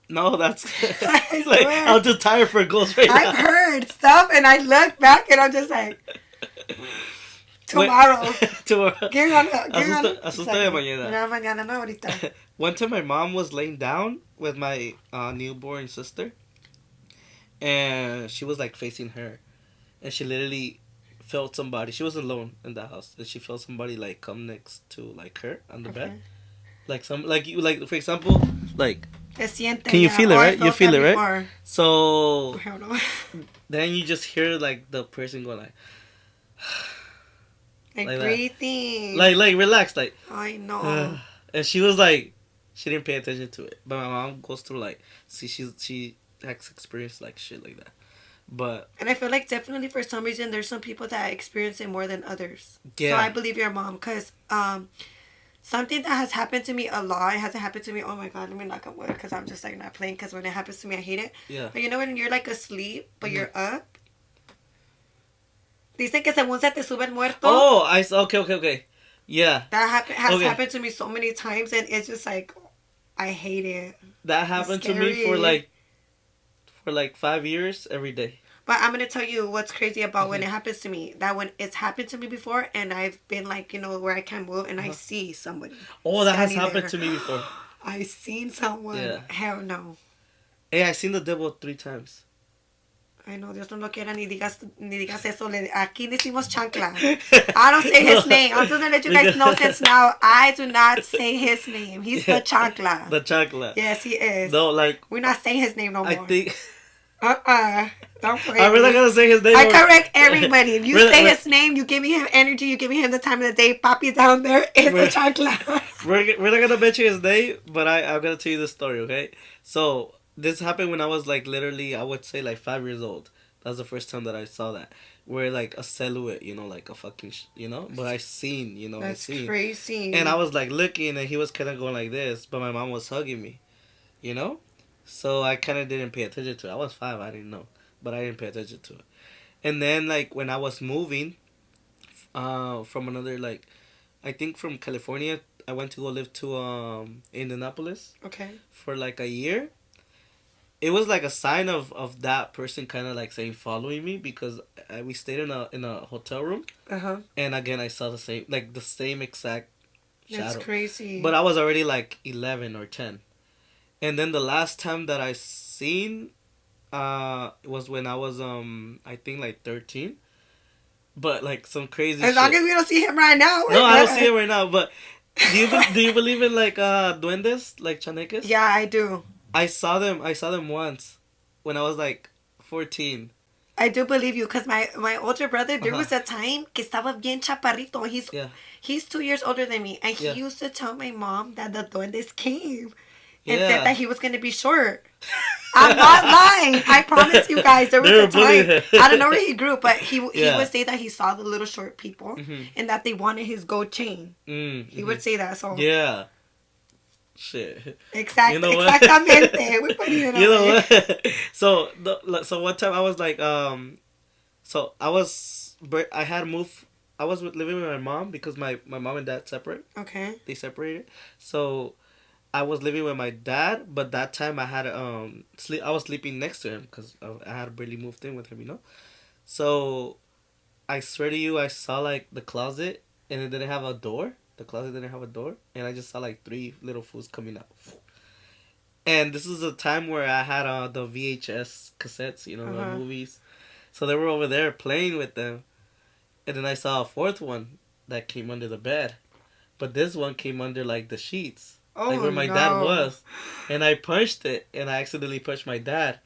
No, that's I like swear. I'm too tired for ghosts right now. I've heard stuff and I look back and I'm just like, tomorrow. Tomorrow. Give me one. Asusta de mañana. No, mañana no, ahorita. One time my mom was laying down with my newborn sister, and she was like facing her, and she literally felt somebody. She was alone in the house, and she felt somebody like come next to like her on the bed, like some like you like for example like. Can you feel it, right? You feel it, right? So then you just hear like the person go like like breathing, like relax, like I know. and she was like, she didn't pay attention to it. But my mom goes through like, see, she has experienced like shit like that. But and I feel like definitely for some reason there's some people that experience it more than others. Yeah. So I believe your mom, because something that has happened to me a lot. It hasn't happened to me. Oh my god, let me knock on wood, because I'm just like not playing. Because when it happens to me, I hate it. Yeah. But you know when you're like asleep, but you're up. Dicen que según se te sube el muerto. Oh, okay. Yeah. That has happened to me so many times, and it's just like, I hate it. That happened to me for like 5 years every day. But I'm gonna tell you what's crazy about when it happens to me. That when it's happened to me before, and I've been like, you know, where I can't move, and I see somebody. Oh, that has happened to me before. I seen someone. Yeah. Hell no. Hey, I seen the devil 3 times. I know, Dios no lo quiera, ni digas eso. Aquí decimos chancla. I don't say his name. I'm just gonna let you guys know since now. I do not say his name. He's the chancla. The chancla. Yes, he is. No, like we're not saying his name no more. I think. Don't play. I'm really gonna say his name. I correct everybody. If you say his name, you give me him energy. You give me him the time of the day. Papi down there is the chancla. We're not gonna mention his name, but I'm gonna tell you the story. Okay, so. This happened when I was like literally, I would say like 5 years old. That's the first time that I saw that. Where like a silhouette, you know, like a fucking, you know. But I seen, you know, That's crazy. And I was like looking, and he was kind of going like this, but my mom was hugging me, you know. So I kind of didn't pay attention to it. I was 5, I didn't know, but I didn't pay attention to it. And then like when I was moving, from another like, I think from California, I went to go live to Indianapolis. Okay. For like a year. It was like a sign of that person kind of like saying following me, because we stayed in a hotel room. And again I saw the same exact shadow. That's crazy. But I was already like 11 or 10. And then the last time that I seen was when I was I think like 13. But like some crazy as long as we don't see him right now. No, I don't see him right now, but do you believe in like duendes, like chaneques? Yeah, I do. I saw them once when I was like 14. I do believe you, because my older brother, there was a time que estaba bien chaparrito. He's 2 years older than me, and he used to tell my mom that the duendes came. and Yeah. said that he was going to be short. I'm not lying. I promise you guys. There was They were a time. bullying him. I don't know where he grew, but he Yeah. would say that he saw the little short people and that they wanted his gold chain. He would say that. So Yeah. Shit. Exactly. You know what? Exactamente. We're putting it You know away. what? So one time I was like, so I had moved. I was living with my mom because my mom and dad separate. Okay. They separated. So I was living with my dad, but that time I had sleep. I was sleeping next to him because I had barely moved in with him, you know. So I swear to you, I saw like the closet and it didn't have a door. The closet didn't have a door, and I just saw like 3 little fools coming out. And this was a time where I had the VHS cassettes, you know, the movies. So they were over there playing with them, and then I saw a 4th one that came under the bed, but this one came under like the sheets. Oh, like where my dad was, and I punched it, and I accidentally punched my dad,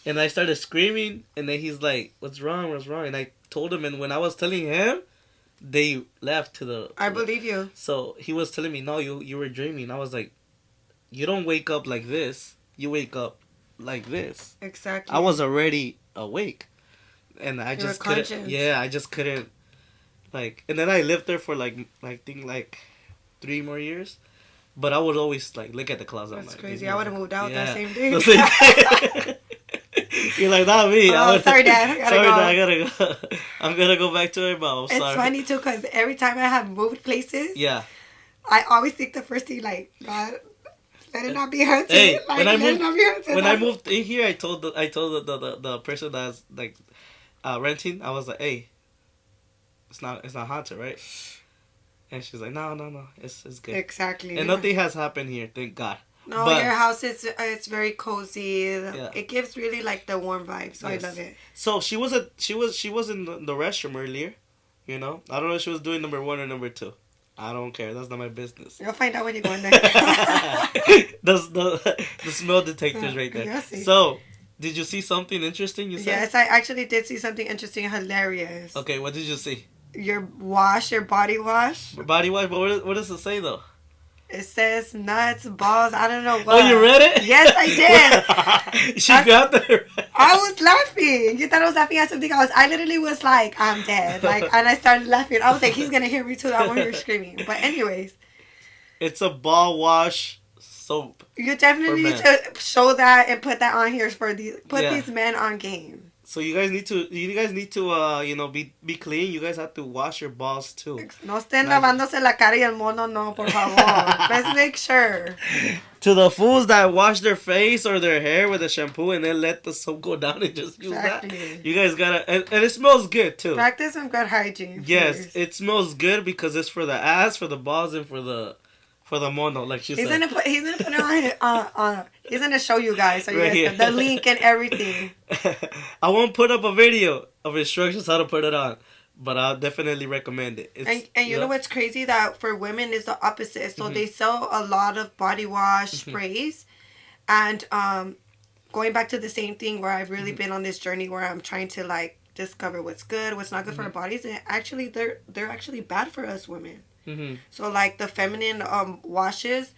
and I started screaming, and then he's like, "What's wrong? What's wrong?" And I told him, and when I was telling him, they left to the. I believe you. So he was telling me, "No, you were dreaming." I was like, "You don't wake up like this. You wake up like this." Exactly. I was already awake, and I just couldn't. Conscious. Yeah, I just couldn't. Like, and then I lived there for like 3 more years. But I would always like look at the closet. That's like, crazy. I would have moved out that same day. You're like, not me. Oh, sorry, Dad. I Dad. I gotta go. I'm gonna go back to my mom. It's funny too, because every time I have moved places, yeah, I always think the first thing like, God, let it not be hurting. Hey, like, when I moved in here, I told the person that's like renting, I was like, hey, it's not haunted, right? And she's like, no, it's good. Exactly. And nothing has happened here, thank God. No, but your house is it's very cozy. Yeah. It gives really like the warm vibe, so yes. I love it. So she was in the restroom earlier, you know. I don't know if she was doing number 1 or number 2. I don't care. That's not my business. You'll find out when you go in there. the smell detectors right there. So, did you see something interesting? You said? Yes, I actually did see something interesting, hilarious. Okay, what did you see? Your body wash. Body wash, but what does it say though? It says nuts, balls, I don't know what. Oh, you read it? Yes, I did. She got there. I was laughing. You thought I was laughing at something else. I literally was like, I'm dead. And I started laughing. I was like, he's going to hear me too. I want to hear screaming. But anyways. It's a ball wash soap. You definitely need to show that and put that on here for these men on game. So you guys need to be clean. You guys have to wash your balls too. No estén lavándose la cara y el mono, no, por favor. Let's make sure. To the fools that wash their face or their hair with a shampoo and then let the soap go down and just use that. You guys gotta, and it smells good too. Practice some good hygiene. Yes, it smells good because it's for the ass, for the balls, and for the mono, like she said. He's gonna put it on. He's gonna show you guys, so you guys get the link and everything. I won't put up a video of instructions how to put it on, but I'll definitely recommend it. And you know what's crazy? That for women is the opposite. So they sell a lot of body wash sprays, and going back to the same thing where I've really been on this journey where I'm trying to like discover what's good, what's not good for our bodies, and actually they're actually bad for us women. So like the feminine washes,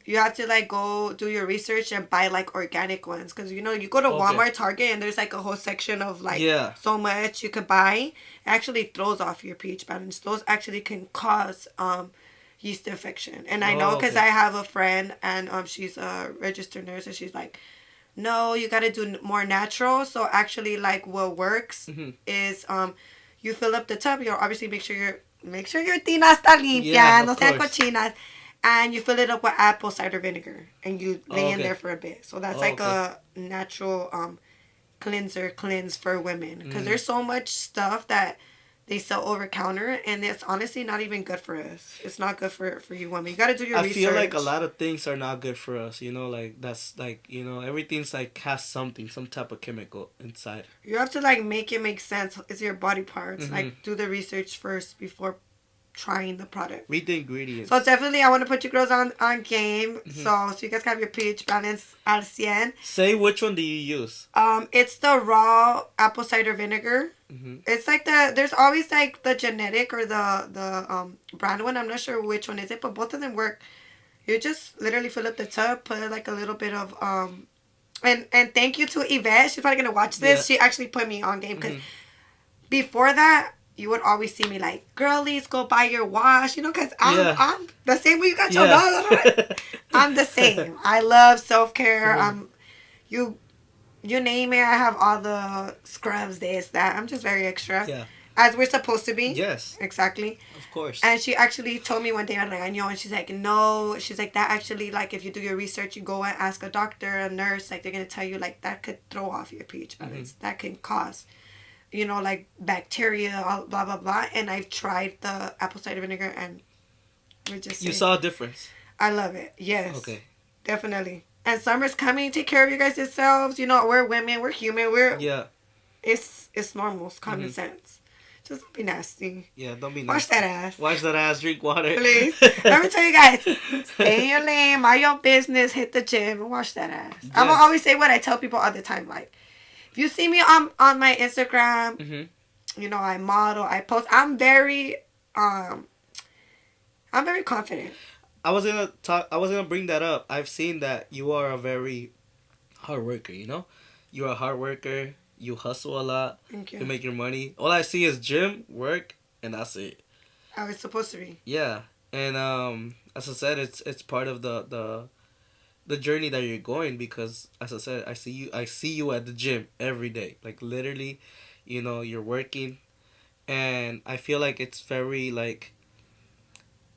you have to like go do your research and buy like organic ones, because you go to Walmart, Target, and there's like a whole section of like so much you could buy. It actually throws off your pH balance. Those actually can cause yeast infection, and I know because I have a friend and she's a registered nurse, and she's like, no, you got to do more natural. So actually like what works is you fill up the tub. You obviously make sure your tina está limpia, no sean cochinas, and you fill it up with apple cider vinegar, and you lay in there for a bit. So that's like a natural cleanse for women, because there's so much stuff that they sell over counter, and it's honestly not even good for us. It's not good for you women. You got to do your research. I feel like a lot of things are not good for us, like that's like, everything's like has some type of chemical inside. You have to like make it make sense. It's your body parts. Like do the research first before trying the product. Read the ingredients. So definitely I want to put you girls on game. So you guys have your pH balance al 100. Say which one do you use? It's the raw apple cider vinegar. It's like there's always like the genetic or the brand one. I'm not sure which one is it, but both of them work. You just literally fill up the tub, put like a little bit of and thank you to Yvette. She's probably gonna watch this. Yeah. She actually put me on game because before that, you would always see me like, girlies, go buy your wash, because I'm the same way you got your dog. I'm the same. I love self-care. You name it, I have all the scrubs, this, that. I'm just very extra. Yeah. As we're supposed to be. Yes. Exactly. Of course. And she actually told me one day, I'm like, I know. And she's like, no. She's like, that actually, like, if you do your research, you go and ask a doctor, a nurse, like, they're going to tell you, like, that could throw off your pH balance. That can cause, like, bacteria, blah, blah, blah. And I've tried the apple cider vinegar, and we're just You saw a difference. I love it. Yes. Okay. Definitely. And summer's coming. Take care of you guys yourselves. We're women. We're human. It's normal. It's common sense. Just don't be nasty. Yeah, don't be nasty. Wash that ass. Wash that ass. Drink water. Please. Let me tell you guys. Stay in your lane. Mind your business. Hit the gym and wash that ass. Yes. I'm going to always say what I tell people all the time. Like, if you see me on my Instagram, I model, I post. I'm very confident. I was gonna bring that up. I've seen that you are a very hard worker, You're a hard worker. You hustle a lot. Thank you. You make your money. All I see is gym, work, and that's it. How it's supposed to be. Yeah. And as I said, it's part of the journey that you're going, because as I said, I see you at the gym every day. Like literally, you're working, and I feel like it's very like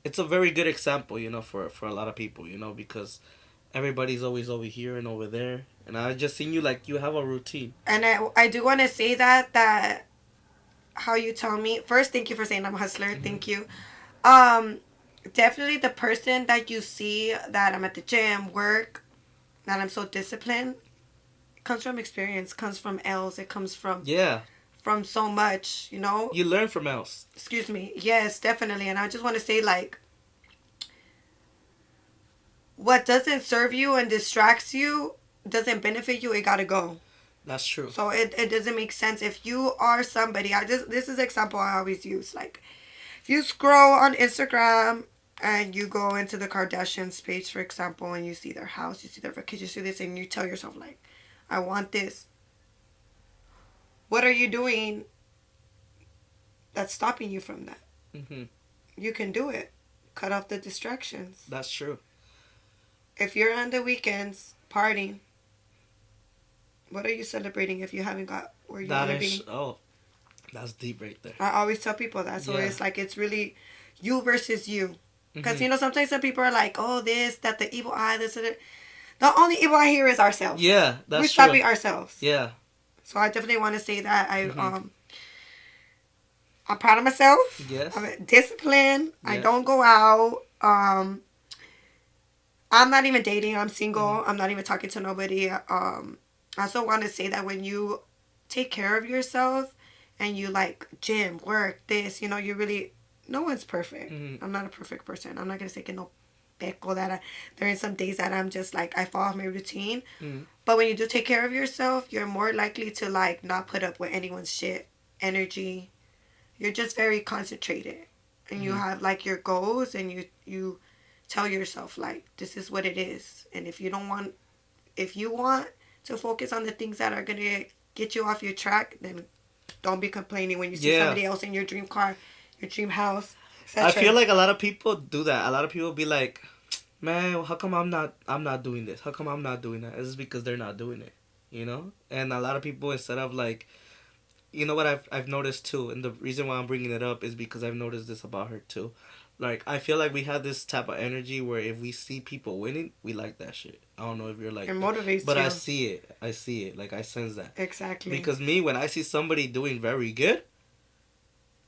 it's a very good example, for a lot of people, because everybody's always over here and over there. And I just seen you, like, you have a routine. And I do want to say that how you tell me. First, thank you for saying I'm a hustler. Thank you. Definitely the person that you see that I'm at the gym, work, that I'm so disciplined, comes from experience, comes from L's. It comes from... Yeah. From so much, You learn from L's. Excuse me. Yes, definitely. And I just want to say, like, what doesn't serve you and distracts you, doesn't benefit you, it gotta go. That's true. So it doesn't make sense. If you are somebody, this is an example I always use. Like, if you scroll on Instagram and you go into the Kardashians page, for example, and you see their house, you see their vacation, you see this, and you tell yourself, like, I want this. What are you doing that's stopping you from that? You can do it. Cut off the distractions. That's true. If you're on the weekends partying, what are you celebrating if you haven't got where you want to be? Oh, that's deep right there. I always tell people that. So it's like, it's really you versus you. Because, sometimes some people are like, oh, this, that, the evil eye, this, and that. The only evil eye here is ourselves. Yeah, that's true. We stop being ourselves. Yeah. So I definitely want to say that I'm proud of myself. Yes. I'm disciplined. Yes. I don't go out. I'm not even dating. I'm single. I'm not even talking to nobody. I also want to say that when you take care of yourself and you like gym, work, this, you really, no one's perfect. I'm not a perfect person. I'm not going to say que no peco that there are some days that I'm just like, I fall off my routine. But when you do take care of yourself, you're more likely to like not put up with anyone's shit, energy. You're just very concentrated. And you have like your goals, and you tell yourself like, this is what it is. And if you want to focus on the things that are going to get you off your track, then don't be complaining when you see somebody else in your dream car, your dream house, etc. I feel like a lot of people do that. A lot of people be like, man, how come I'm not doing this? How come I'm not doing that? It's because they're not doing it, And a lot of people, instead of like, what I've noticed too, and the reason why I'm bringing it up is because I've noticed this about her too. Like, I feel like we have this type of energy where if we see people winning, we like that shit. I don't know if you're like it motivates but you. I see it. Like, I sense that. Exactly. Because me, when I see somebody doing very good,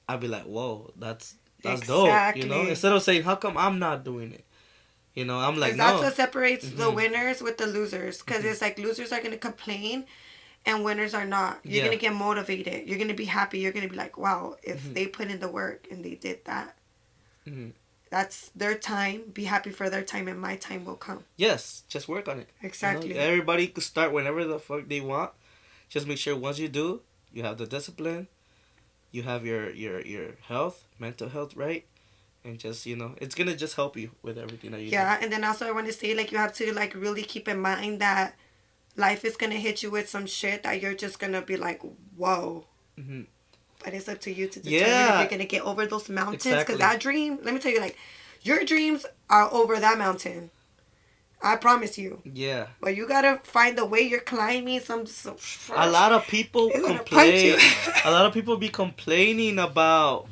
I'll be like, whoa, that's dope, Instead of saying, how come I'm not doing it? I'm like, no. That's what separates the winners with the losers. Because it's like, losers are going to complain and winners are not. You're going to get motivated. You're going to be happy. You're going to be like, wow, if they put in the work and they did that, that's their time. Be happy for their time, and my time will come. Yes, just work on it. Exactly. Everybody could start whenever the fuck they want. Just make sure once you do, you have the discipline, you have your health, mental health right, and just it's gonna just help you with everything that you do. Yeah, and then also I want to say, like, you have to, like, really keep in mind that life is gonna hit you with some shit that you're just gonna be like, whoa. Mm-hmm. But it's up to you to determine if you're gonna get over those mountains. Because that dream, let me tell you, like, your dreams are over that mountain. I promise you. Yeah. But you gotta find the way you're climbing. A lot of people complain. A lot of people be complaining about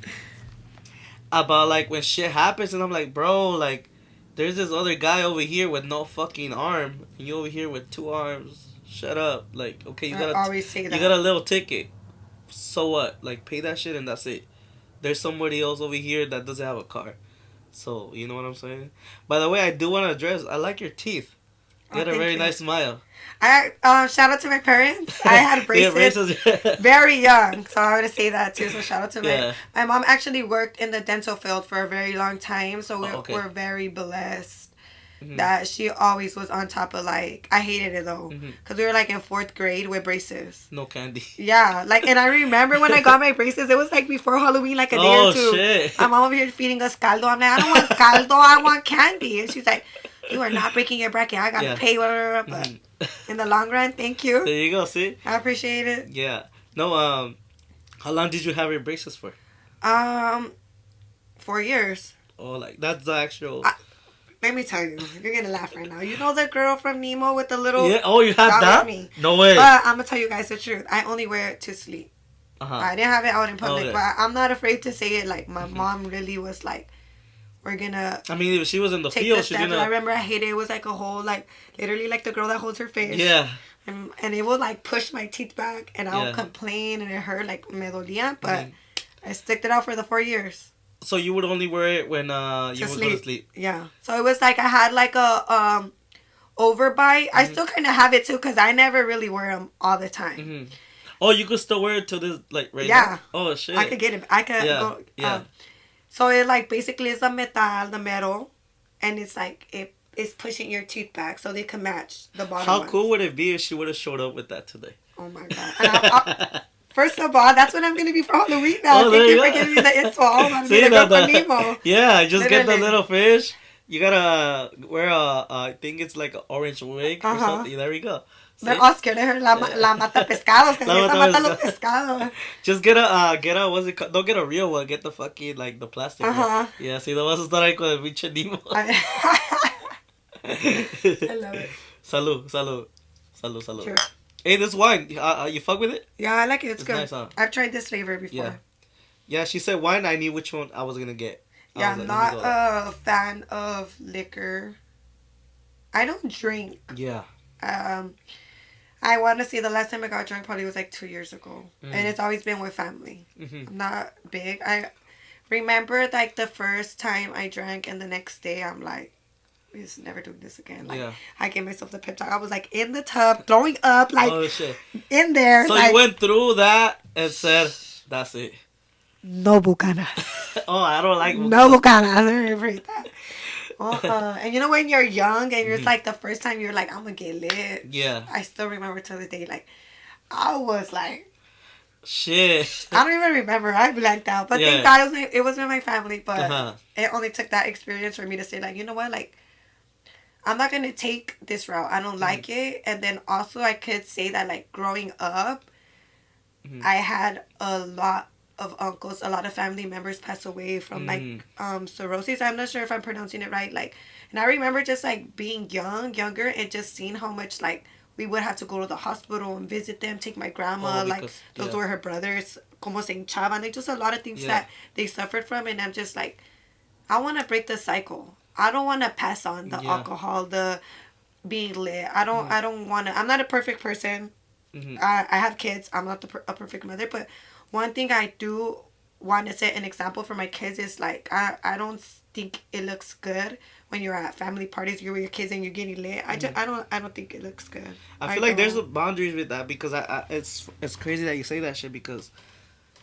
like when shit happens, and I'm like, bro, like, there's this other guy over here with no fucking arm, and you over here with 2 arms. Shut up. Like, okay, you got always say that. You got a little ticket. So what? Like, pay that shit and that's it. There's somebody else over here that doesn't have a car. So, you know what I'm saying? By the way, I do want to address, I like your teeth. You had a very nice smile. Shout out to my parents. I had braces, very young, so I want to say that too. So shout out to my mom. Actually worked in the dental field for a very long time, so we're very blessed that she always was on top of, like, I hated it though, because we were like in 4th grade with braces. No candy. Yeah, like, and I remember when I got my braces, it was like before Halloween, like a day or two. Shit. My mom over here feeding us caldo. I'm like, I don't want caldo, I want candy. And she's like, you are not breaking your bracket. I gotta pay whatever. But in the long run, thank you. There you go. See, I appreciate it. Yeah. No. How long did you have your braces for? 4 years. Oh, like that's the actual. Let me tell you, you're gonna laugh right now. You know the girl from Nemo with the little. Yeah. Oh, you had that? Was me. No way. But I'm gonna tell you guys the truth. I only wear it to sleep. I didn't have it out in public, but I'm not afraid to say it. Like, my mom really was like, we're gonna. I mean, if she was in the field, she's gonna. I remember I hated it. It was like a whole, like, literally like the girl that holds her fish. Yeah. And it would, like, push my teeth back, and I would complain, and it hurt, like, me dolía, but I sticked it out for the 4 years. So you would only wear it when you would go to sleep. Yeah. So it was like I had like a overbite. I still kind of have it too, because I never really wear them all the time. Oh, you could still wear it to this, like, right now? Oh, shit. I could get it. I could go. Yeah. So it, like, basically is the metal, and it's like it's pushing your teeth back so they can match the bottom. How cool would it be if she would have showed up with that today? Oh my god. And first of all, that's what I'm going to be for Halloween now. Thank you for giving me the info. I'm going to be the girl from Nemo. Yeah, just get the little fish. You gotta wear I think it's like an orange wig or something. There we go. They're all scared of her. La mata pescados. Mata los pescados. Just get a, what's it called? Don't get a real one. Get the fucking, like, the plastic one. Yeah, see, the vas a estar ahí con el pinche Nemo. I love it. Salud. Sure. Hey, this wine, you fuck with it? Yeah, I like it. It's good. Nice, huh? I've tried this flavor before. Yeah, she said wine. I knew which one I was gonna get. Yeah, I'm not a fan of liquor. I don't drink. Yeah. I want to say the last time I got drunk probably was like 2 years ago. And it's always been with family. I'm not big. I remember, like, the first time I drank, and the next day I'm like, we're just never doing this again. Like, I gave myself the pep talk. I was like in the tub, throwing up, like, in there. So like, you went through that and said, that's it. No bucanas. Oh, I don't like bucanas. No bucanas. I never hate that. And you know when you're young and you're like the first time you're like, I'm gonna get lit. Yeah. I still remember to the day, like, I was like, shit. I don't even remember. I blanked out. But thank God it was with my family. But it only took that experience for me to say, like, you know what, like, I'm not gonna take this route. I don't like it. And then also I could say that, like, growing up, I had a lot of uncles, a lot of family members pass away from like cirrhosis. I'm not sure if I'm pronouncing it right. Like, and I remember just like being younger, and just seeing how much like we would have to go to the hospital and visit them, take my grandma, like those were her brothers, como se hinchaban, like just a lot of things that they suffered from. And I'm just like, I want to break the cycle. I don't want to pass on the alcohol, the being lit. I don't want to. I'm not a perfect person. I have kids. I'm not a perfect mother, but one thing I do want to set an example for my kids is, like, I don't think it looks good when you're at family parties, you're with your kids and you're getting lit. I don't think it looks good. I feel like there's boundaries with that, because it's crazy that you say that shit, because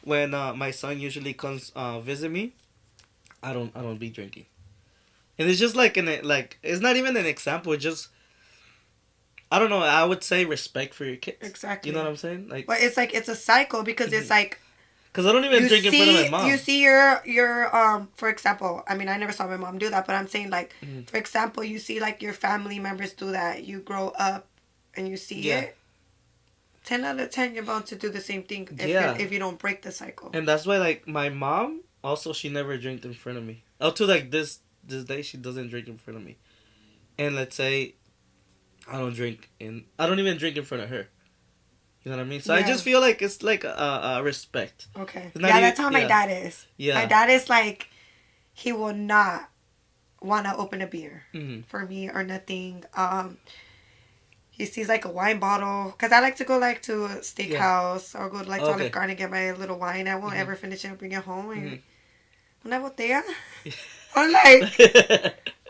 when my son usually comes visit me, I don't be drinking. And it's just like it's not even an example, it's just, I don't know, I would say respect for your kids. Exactly. You know what I'm saying? Like, but it's like, it's a cycle, because it's like, Because I don't even drink in front of my mom. You see your for example, I mean, I never saw my mom do that, but I'm saying like, for example, you see like your family members do that. You grow up and you see it. 10 out of 10, you're bound to do the same thing if you don't break the cycle. And that's why like my mom also, she never drank in front of me. Up to like this day, she doesn't drink in front of me. And let's say I don't even drink in front of her. You know what I mean? So I just feel like it's like a respect. Okay. Yeah, that's how my dad is. Yeah. My dad is like, he will not want to open a beer for me or nothing. He sees like a wine bottle, because I like to go like to a steakhouse or go like to Olive Garden and get my little wine. I won't ever finish it and bring it home. And una botella? I'm like,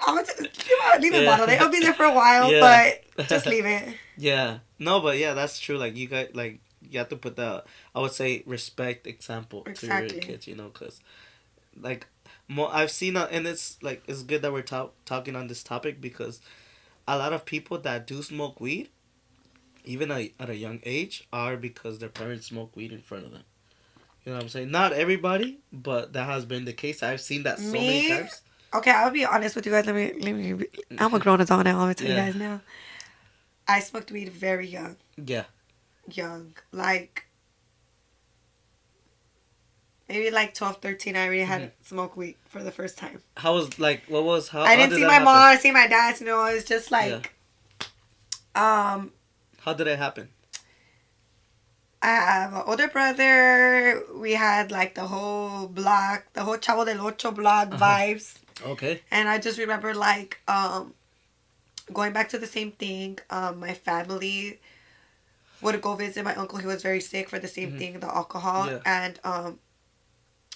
I'm just leave a bottle there. It'll be there for a while, but just leave it. Yeah. No, but yeah, that's true. Like, you got, like, you have to put the, I would say, respect example to your kids, you know, because, like, I've seen, and it's, like, it's good that we're talking on this topic, because a lot of people that do smoke weed, even at a young age, are because their parents smoke weed in front of them. You know what I'm saying? Not everybody, but that has been the case. I've seen that so many times. Okay, I'll be honest with you guys. Let me. I'm a grown adult now. I'll tell you guys now. I smoked weed very young. Yeah. Young. Like, maybe like 12, 13, I already had smoked weed for the first time. How was, like, I didn't see my mom, I see my dad, you know, it's just like, how did it happen? I have an older brother. We had like the whole block, the whole Chavo del Ocho block vibes. Okay. And I just remember like, going back to the same thing, my family would go visit my uncle. He was very sick for the same thing, the alcohol. Yeah. And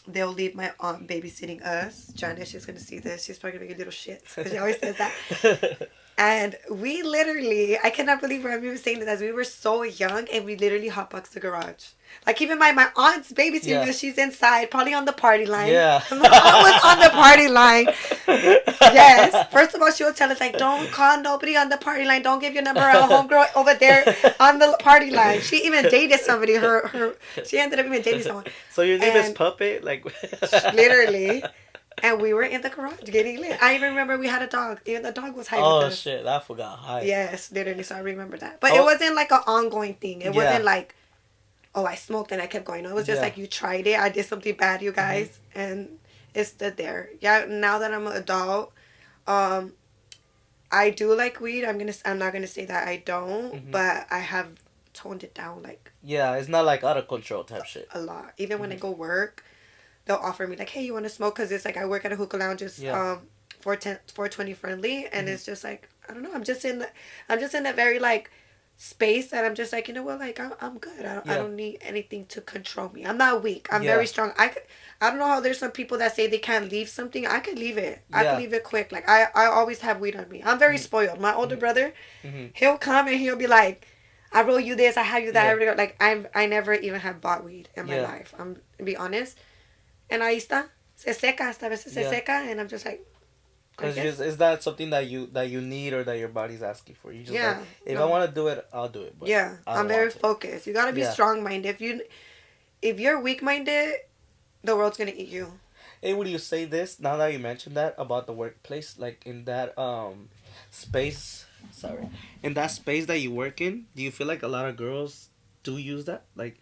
they'll leave my aunt babysitting us. Janice, she's going to see this. She's probably going to make a little shit. She always says that. And we literally, I cannot believe where I'm even saying this, we were so young and we literally hotboxed the garage. Like, even my aunt's babysitting us, she's inside, probably on the party line. Yeah. My aunt was on the party line. Yes. First of all, she would tell us, like, don't call nobody on the party line. Don't give your number out. Homegirl over there on the party line. She even dated somebody. She ended up even dating someone. So your name is Puppet? Like, literally. And we were in the garage getting lit. I even remember we had a dog. Even the dog was high with us. Oh, shit. I forgot. High. Yes, literally. So I remember that. But it wasn't like an ongoing thing. It wasn't like, oh, I smoked and I kept going. No, it was just like, you tried it. I did something bad, you guys. And it stood there. Yeah, now that I'm an adult, I do like weed. I'm not gonna say that I don't, but I have toned it down, like. Yeah, it's not like out of control type shit. A lot. Even when I go work, they'll offer me like, hey, you want to smoke? Because it's like, I work at a hookah lounge. It's 420 friendly, and it's just like, I don't know. I'm just in a very like space that I'm just like, you know what, like I'm good. I don't need anything to control me. I'm not weak. I'm very strong. I don't know how there's some people that say they can't leave something. I could leave it. I could leave it quick. Like, I always have weed on me. I'm very spoiled. My older brother, he'll come and he'll be like, I roll you this, I have you that. Like, I never even have bought weed in my life. I'm to be honest. And ahí está. Se seca. Hasta veces se seca. And I'm just like. Because is that something that you need or that your body's asking for? You just like, if I want to do it, I'll do it. But I'm very focused. You gotta be strong-minded. If you're weak-minded, the world's gonna eat you. Hey, would you say this now that you mentioned that about the workplace? Like, in that space, in that space that you work in, do you feel like a lot of girls do use that? Like,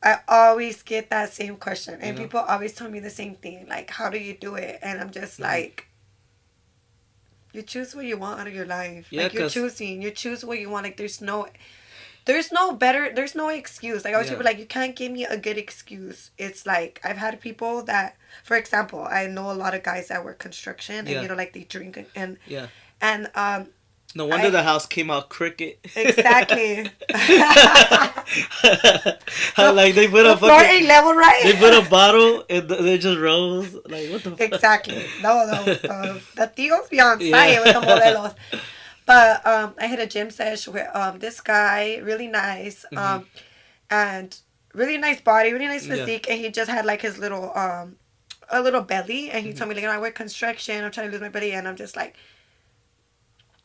I always get that same question, and people always tell me the same thing. Like, how do you do it? And I'm just like, you choose what you want out of your life. Yeah, like, you choose what you want. Like, there's no excuse. Like, always people like, you can't give me a good excuse. It's like, I've had people that, for example, I know a lot of guys that work construction, and you know, like, they drink and no wonder the house came out crooked. Exactly. Like, they put a floor ain't level right. They put a bottle and they just rose. Like, what the fuck? Exactly. No. The tíos be on site with the modelos. But I hit a gym session with this guy, really nice, and really nice body, really nice physique, and he just had like his little a little belly, and he told me, like, you know, I work construction, I'm trying to lose my belly, and I'm just like.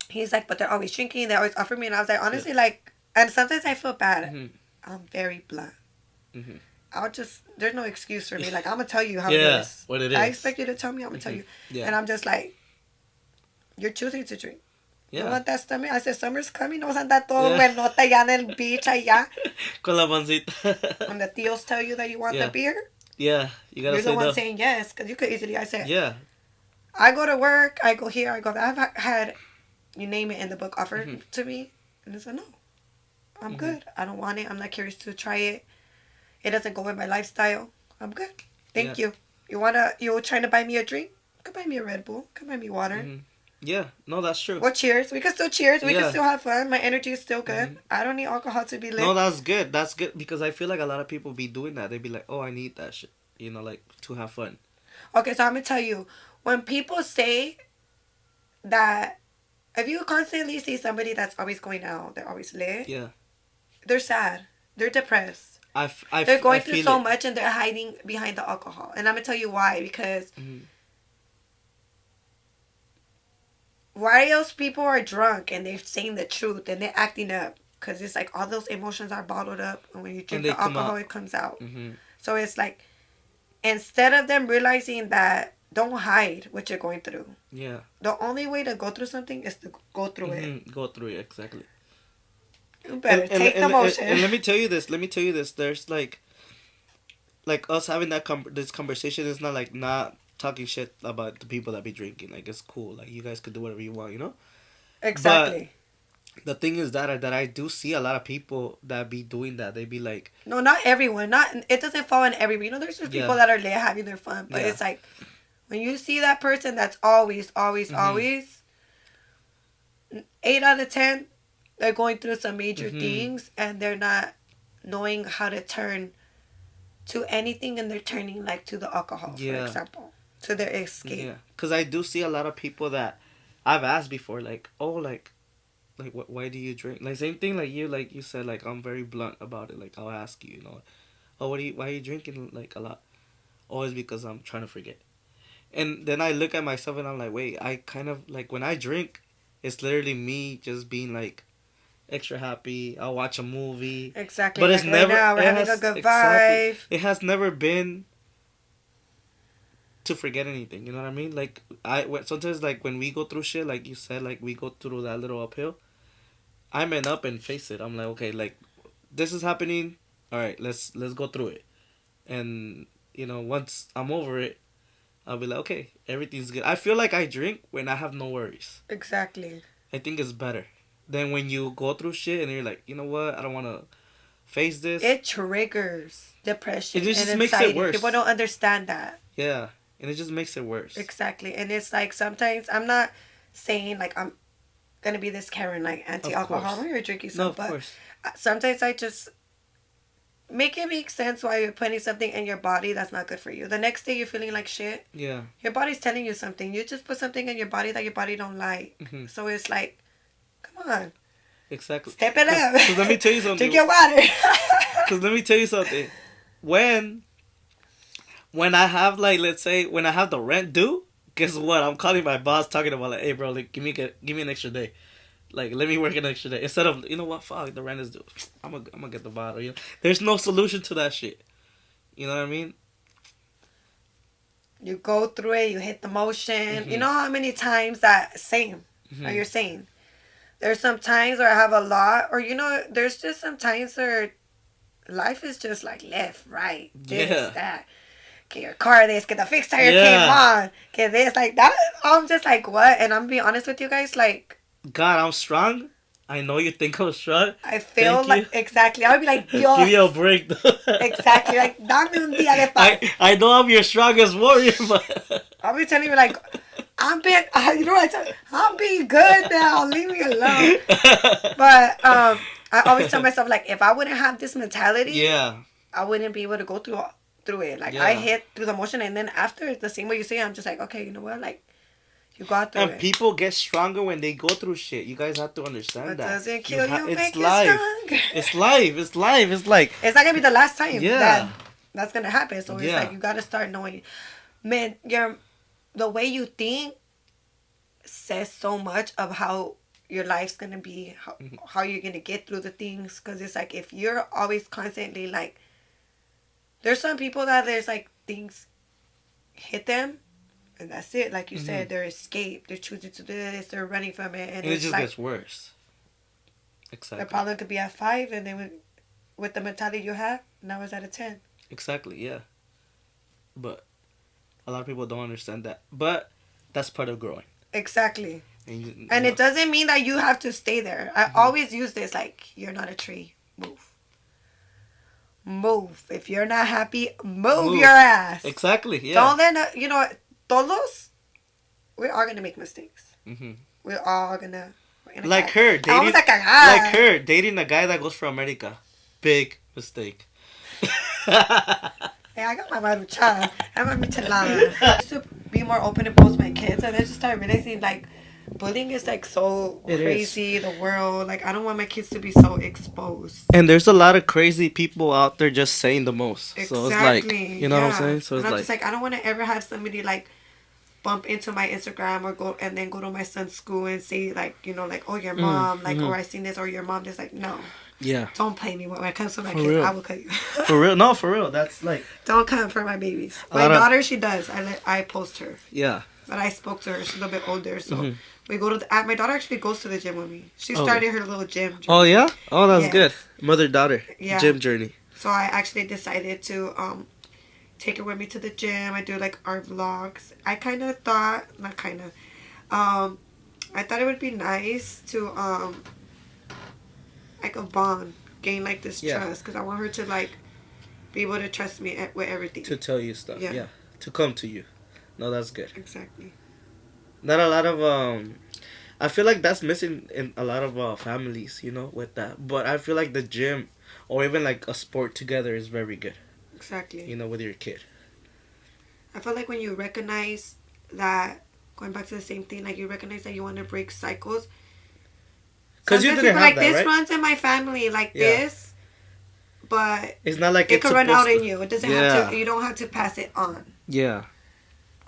He's like, but they're always drinking. They always offer me. And I was like, honestly, like, and sometimes I feel bad. I'm very blunt. there's no excuse for me. Like, I'm gonna tell you how it Yeah, is. what it is. I expect you to tell me. I'm gonna tell you. Yeah. And I'm just like, you're choosing to drink. Yeah. You want that stomach? I said, summer's coming. No vas a andar todo Yeah. buenota allá en el beach allá. Con la pancita. When the tios tell you that you want the beer, Yeah, you gotta you're say the one no. saying yes. Because you could easily, I said, Yeah. I go to work, I go here, I go there. I've had, you name it in the book, offered to me. And I said, no. I'm good. I don't want it. I'm not curious to try it. It doesn't go with my lifestyle. I'm good. Thank you. You're trying to buy me a drink? You can buy me a Red Bull. You can buy me water. Yeah, no, that's true. Well, cheers. We can still cheers. We can still have fun. My energy is still good. I don't need alcohol to be lit. No, that's good. That's good because I feel like a lot of people be doing that. They be like, oh, I need that shit. You know, like to have fun. Okay, so I'm going to tell you. When people say that, if you constantly see somebody that's always going out, they're always lit. Yeah. They're sad. They're depressed. They're going through so much and they're hiding behind the alcohol. And I'm going to tell you why. Because why else people are drunk and they're saying the truth and they're acting up? Because it's like all those emotions are bottled up. And when you drink the alcohol, it comes out. So it's like, instead of them realizing that, don't hide what you're going through. Yeah. The only way to go through something is to go through it. Go through it, exactly. You better take the motion. And let me tell you this. There's like us having this conversation is not like not talking shit about the people that be drinking. Like, it's cool. Like, you guys could do whatever you want, you know? Exactly. But the thing is that I do see a lot of people that be doing that. They be like... No, not everyone. It doesn't fall on everyone. You know, there's just people that are lit having their fun. But it's like, when you see that person that's always, 8 out of 10, they're going through some major things and they're not knowing how to turn to anything, and they're turning like to the alcohol, for example, to their escape. Yeah, because I do see a lot of people that I've asked before, like, oh, like why do you drink? Like, same thing like you said, like, I'm very blunt about it. Like, I'll ask you, you know, oh, why are you drinking like a lot? Always because I'm trying to forget. And then I look at myself and I'm like, wait, I kind of like when I drink, it's literally me just being like extra happy. I'll watch a movie. Exactly. But like it's never. Right now, we're having a good vibe. It has never been to forget anything. You know what I mean? Like sometimes like when we go through shit, like you said, like we go through that little uphill. I man up and face it. I'm like, okay, like this is happening. All right, let's go through it. And you know, once I'm over it, I'll be like, okay, everything's good. I feel like I drink when I have no worries. Exactly. I think it's better than when you go through shit and you're like, you know what? I don't want to face this. It triggers depression. It just and makes anxiety. it worse. People don't understand that. Yeah, and it just makes it worse. Exactly. And it's like sometimes, I'm not saying like I'm going to be this Karen, like anti-alcohol when you're drinking something. No, of course. Sometimes I just make it make sense why you're putting something in your body that's not good for you. The next day you're feeling like shit. Yeah. Your body's telling you something. You just put something in your body that your body don't like. Mm-hmm. So it's like, come on. Exactly. Step it up. Because let me tell you something. Drink your water. Because let me tell you something. When I have like, let's say, when I have the rent due, guess what? I'm calling my boss talking about like, hey bro, like give me an extra day. Like, let me work an extra day. Instead of, you know what, fuck, the rent is due. I'm gonna get the bottle. You know? There's no solution to that shit. You know what I mean? You go through it, you hit the motion. Mm-hmm. You know how many times that, same, mm-hmm. Like you're saying. There's some times where I have a lot, or, you know, there's just some times where life is just like left, right, this, that. Get your car this, get the fixed tire came on, get this, like that. I'm just like, what? And I'm being honest with you guys, like, God, I'm strong. I know you think I'm strong. I feel like, exactly. I would be like, Dios. Give me a break, though. Exactly. Like, dame un día de paz. I know I'm your strongest warrior, but... I'll be telling you, like, you know what I tell you? I'm being good now. Leave me alone. But I always tell myself, like, if I wouldn't have this mentality, I wouldn't be able to go through it. Like, I hit through the motion, and then after, the same way you say, I'm just like, okay, you know what? Like, you got through it. And people get stronger when they go through shit. You guys have to understand that. It doesn't kill you, make you life. stronger. It's life. It's life. It's like... It's not going to be the last time that's going to happen. So it's like, you got to start knowing. Man, the way you think says so much of how your life's going to be, how you're going to get through the things. Because it's like, if you're always constantly like There's some people that there's like things hit them, and that's it. Like you said, they're escape. They're choosing to do this. They're running from it, and it it's just like, gets worse. Exactly. the problem could be at 5, and then with the mentality you have, now it's at a 10. Exactly. Yeah. But a lot of people don't understand that. But that's part of growing. Exactly. And it doesn't mean that you have to stay there. I always use this like, you're not a tree. Move. Move. If you're not happy, move your ass. Exactly. Yeah. Don't let you know. Todos, we're all gonna make mistakes. We're all gonna. Like her dating. Like her dating a guy that goes for America. Big mistake. Hey, I got my maruchan. I'm a michelada. I used to be more open to both my kids, and I just started realizing like bullying is like so crazy. The world, like, I don't want my kids to be so exposed. And there's a lot of crazy people out there just saying the most. Exactly. So it's like, you know what I'm saying? So and it's I'm just like, I don't want to ever have somebody like bump into my Instagram or go to my son's school and say like, you know, like, oh, your mom, like, or I seen this, or your mom. Just like, no. Yeah. Don't play me when it comes to my kids. Real. I will cut you. For real? No, for real. That's like. Don't come for my babies. My daughter, she does. I post her. Yeah. But I spoke to her. She's a little bit older, so we go to my daughter actually goes to the gym with me. She started her little gym journey. Oh yeah? Oh, that's good. Mother-daughter gym journey. So I actually decided to take her with me to the gym. I do like our vlogs. I kind of thought, not kind of, I thought it would be nice to like a bond, gain like this trust, because I want her to like be able to trust me with everything. To tell you stuff. Yeah. To come to you. No, that's good. Exactly. Not a lot of I feel like that's missing in a lot of families, you know, with that. But I feel like the gym or even like a sport together is very good. Exactly. You know, with your kid. I feel like when you recognize that, going back to the same thing, like you recognize that you want to break cycles. Because you didn't have like, that, this right? runs in my family like this, but it's not like it could run out in you. It doesn't have to. You don't have to pass it on. Yeah.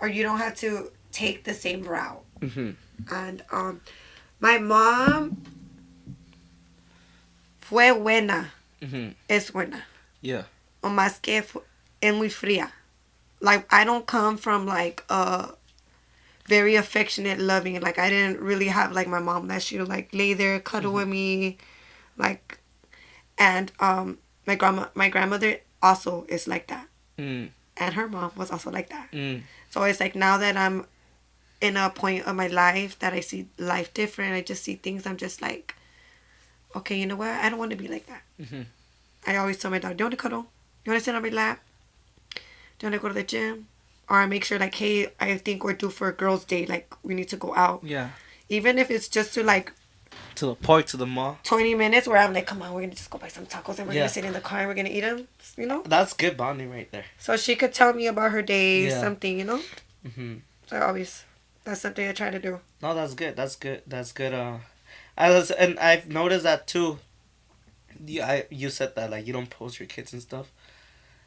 Or you don't have to take the same route. And my mom fue buena. Es buena. Yeah. O más que es muy fría. Like, I don't come from like a very affectionate, loving. Like, I didn't really have like my mom that she would like lay there, cuddle with me, like. And my grandmother also is like that. And her mom was also like that. So it's like, now that I'm in a point of my life that I see life different, I just see things, I'm just like, okay, you know what? I don't want to be like that. I always tell my dog, do you want to cuddle? You want to sit on my lap? Do you want to go to the gym? Or I make sure like, hey, I think we're due for a girls' day. Like, we need to go out. Yeah. Even if it's just to like. To the park, to the mall. 20 minutes where I'm like, come on, we're going to just go buy some tacos and we're going to sit in the car and we're going to eat them, you know? That's good bonding right there. So she could tell me about her day, something, you know? So that's something I try to do. No, that's good. That's good. That's good. And I've noticed that too. You said that like you don't post your kids and stuff,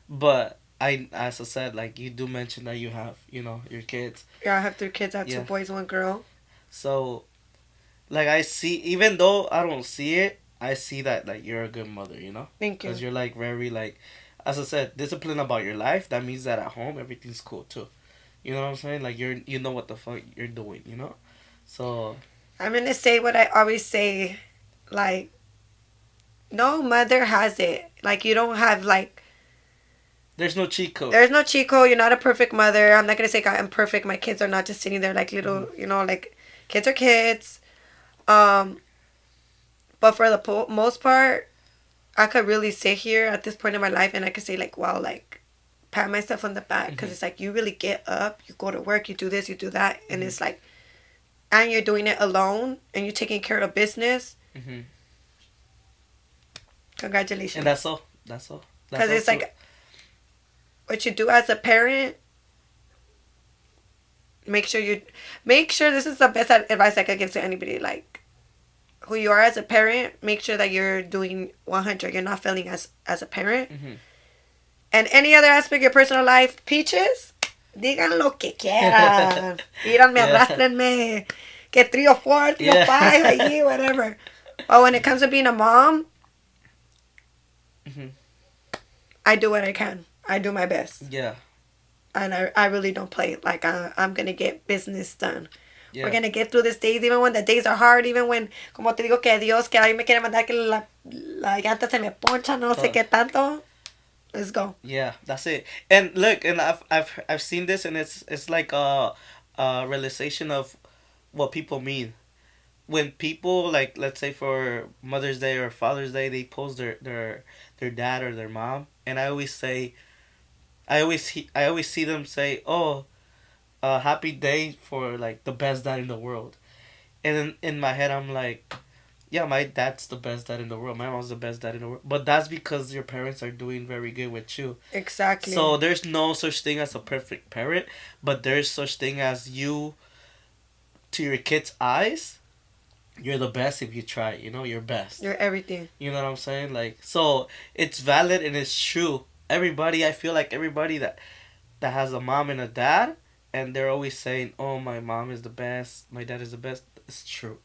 but as I said, like you do mention that you have, you know, your kids. Yeah, I have 3 kids. I have 2 boys, 1 girl. So, like I see, even though I don't see it, I see that like you're a good mother, you know. Thank you. Because you're like very like, as I said, disciplined about your life. That means that at home everything's cool too. You know what I'm saying? Like you know what the fuck you're doing, you know? So I'm gonna say what I always say, like, no mother has it. Like, you don't have like, there's no cheat code. There's no cheat code. You're not a perfect mother. I'm not gonna say I'm perfect. My kids are not just sitting there like little, you know, like, kids are kids. But for the most part, I could really sit here at this point in my life and I could say like, wow, like, pat myself on the back, because it's like, you really get up, you go to work, you do this, you do that, and it's like, and you're doing it alone and you're taking care of business. Congratulations. And that's all. Because it's like, what you do as a parent, make sure this is the best advice I could give to anybody. Like, who you are as a parent, make sure that you're doing 100. You're not failing as a parent. And any other aspect of your personal life, peaches, digan lo que quieran. Díganme, arrastrenme, que 3 or 4, 3 or 5, allí, whatever. But when it comes to being a mom, I do what I can. I do my best. Yeah. And I really don't play. Like, I'm going to get business done. Yeah. We're going to get through these days, even when the days are hard, even when, como te digo, que Dios, que a mí me quiere mandar que la llanta se me poncha, no sé qué tanto. Let's go. Yeah, that's it. And look, and I've seen this, and it's like a realization of what people mean. When people, like, let's say for Mother's Day or Father's Day, they post their dad or their mom, and I always see them say, "Oh, happy day for like the best dad in the world," and in my head I'm like, "Yeah, my dad's the best dad in the world. My mom's the best dad in the world." But that's because your parents are doing very good with you. Exactly. So there's no such thing as a perfect parent, but there's such thing as you, to your kid's eyes, you're the best if you try. You know, you're best. You're everything. You know what I'm saying? Like, so it's valid and it's true. Everybody, I feel like everybody that has a mom and a dad, and they're always saying, "Oh, my mom is the best, my dad is the best." It's true,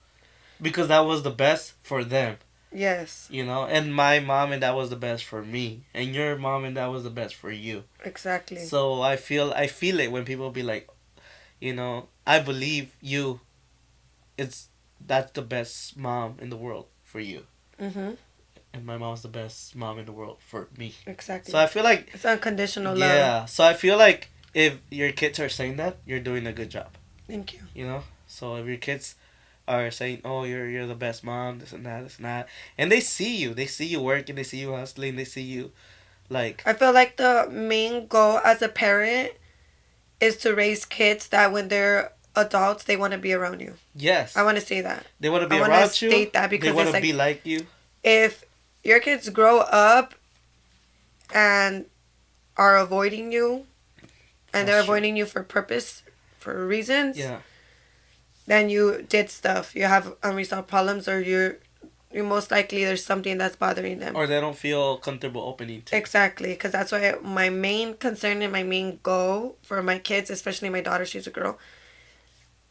because that was the best for them. Yes. You know, and my mom and dad was the best for me, and your mom and dad was the best for you. Exactly. So I feel it when people be like, you know, I believe you. That's the best mom in the world for you. Mhm. And my mom's the best mom in the world for me. Exactly. So I feel like it's unconditional love. Yeah. So I feel like if your kids are saying that, you're doing a good job. Thank you. You know. So if your kids are saying, "Oh, you're the best mom," this and that, and they see you working, they see you hustling, they see you, like. I feel like the main goal as a parent is to raise kids that when they're adults, they want to be around you. Yes. I want to say that. They want to be around you. I want to state that because they want it's to like, be like you. If your kids grow up and are avoiding you, and they're avoiding you for purpose, for reasons, Yeah. then you did stuff. You have unresolved problems, or you're most likely there's something that's bothering them. Or they don't feel comfortable opening to. Exactly, because that's why my main concern and my main goal for my kids, especially my daughter, she's a girl,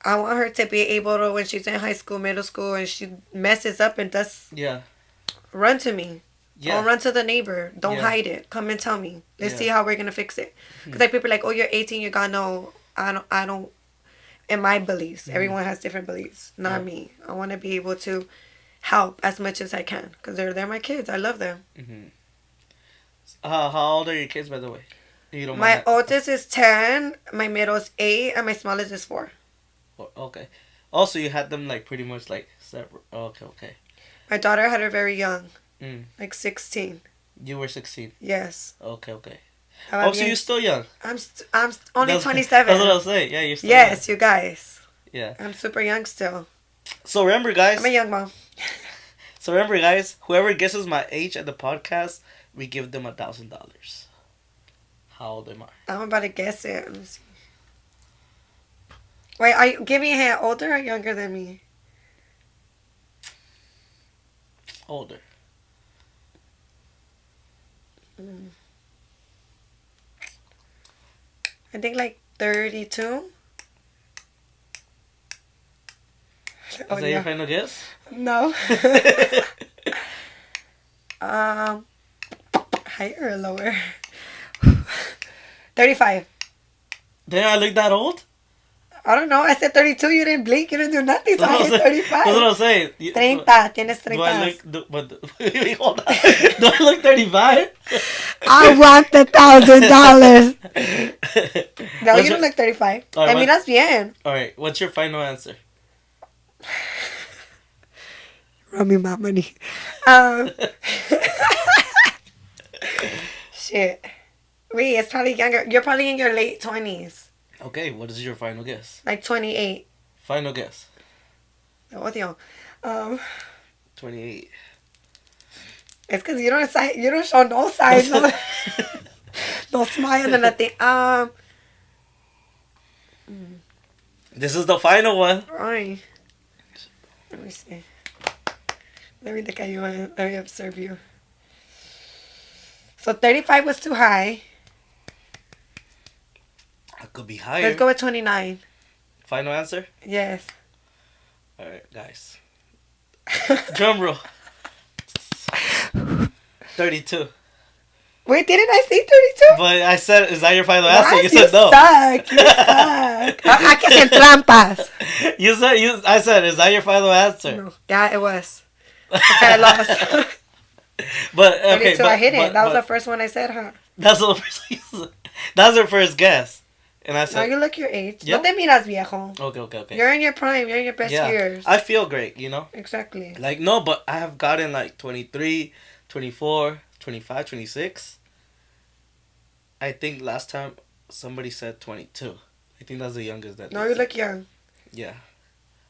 I want her to be able to, when she's in high school, middle school, and she messes up and does... Yeah. Run to me. Yeah. Don't run to the neighbor. Don't hide it. Come and tell me. Let's see how we're going to fix it. Because like people are like, "Oh, you're 18, you're gone." No, I don't. In my beliefs. Everyone has different beliefs. Not me. I want to be able to help as much as I can. Because they're my kids. I love them. Mm-hmm. How old are your kids, by the way? You don't my oldest is 10, my middle is 8, and my smallest is 4. Okay. Also, you had them like pretty much like separate. Okay. My daughter had her very young. Like 16. You were 16? Yes. Okay. Oh, so you're still young? I'm only 27. That's what I was saying. Yeah, you're still young. You guys. Yeah. I'm super young still. So remember, guys. I'm a young mom. So remember, guys, whoever guesses my age at the podcast, we give them $1,000. How old am I? I'm about to guess it. Let me see. Wait, give me a hint. Older or younger than me? Older. I think like 32. Is that your final guess? No. Higher or lower? 35. Damn, I look that old? I don't know. I said 32. You didn't blink. You didn't do nothing. So I said 35. That's what I'm saying. 30. Tienes 30. Do I look... hold on. Do I look 35? I want the $1,000. No, you don't look 35. Right, I mean, that's bien. Alright, what's your final answer? Run me my money. Shit. Wait, it's probably younger. You're probably in your late 20s. Okay, what is your final guess? Like 28. Final guess. Odio. 28. It's because you don't show no signs. No smile or nothing. This is the final one. Right. Let me see. Let me look at you. Let me observe you. So 35 was too high. I could be higher. Let's go with 29. Final answer? Yes. Alright, guys. Drum roll. 32. Wait, didn't I say 32? But I said, is that your final answer? What? You said no. Suck. You suck. Aquí hacen trampas. I said, is that your final answer? No. Yeah, it was. Okay, I lost. But okay, 32, I hit it. That was the first one I said, huh? That's the first. That's her first guess, and I said, "No, you look your age. Yeah? No te miras viejo. Okay. You're in your prime. You're in your best years. I feel great, you know. Exactly. Like no, but I have gotten like 23, 24, 25, 26. I think last time somebody said 22. I think that's the youngest that. No, you look young. Yeah,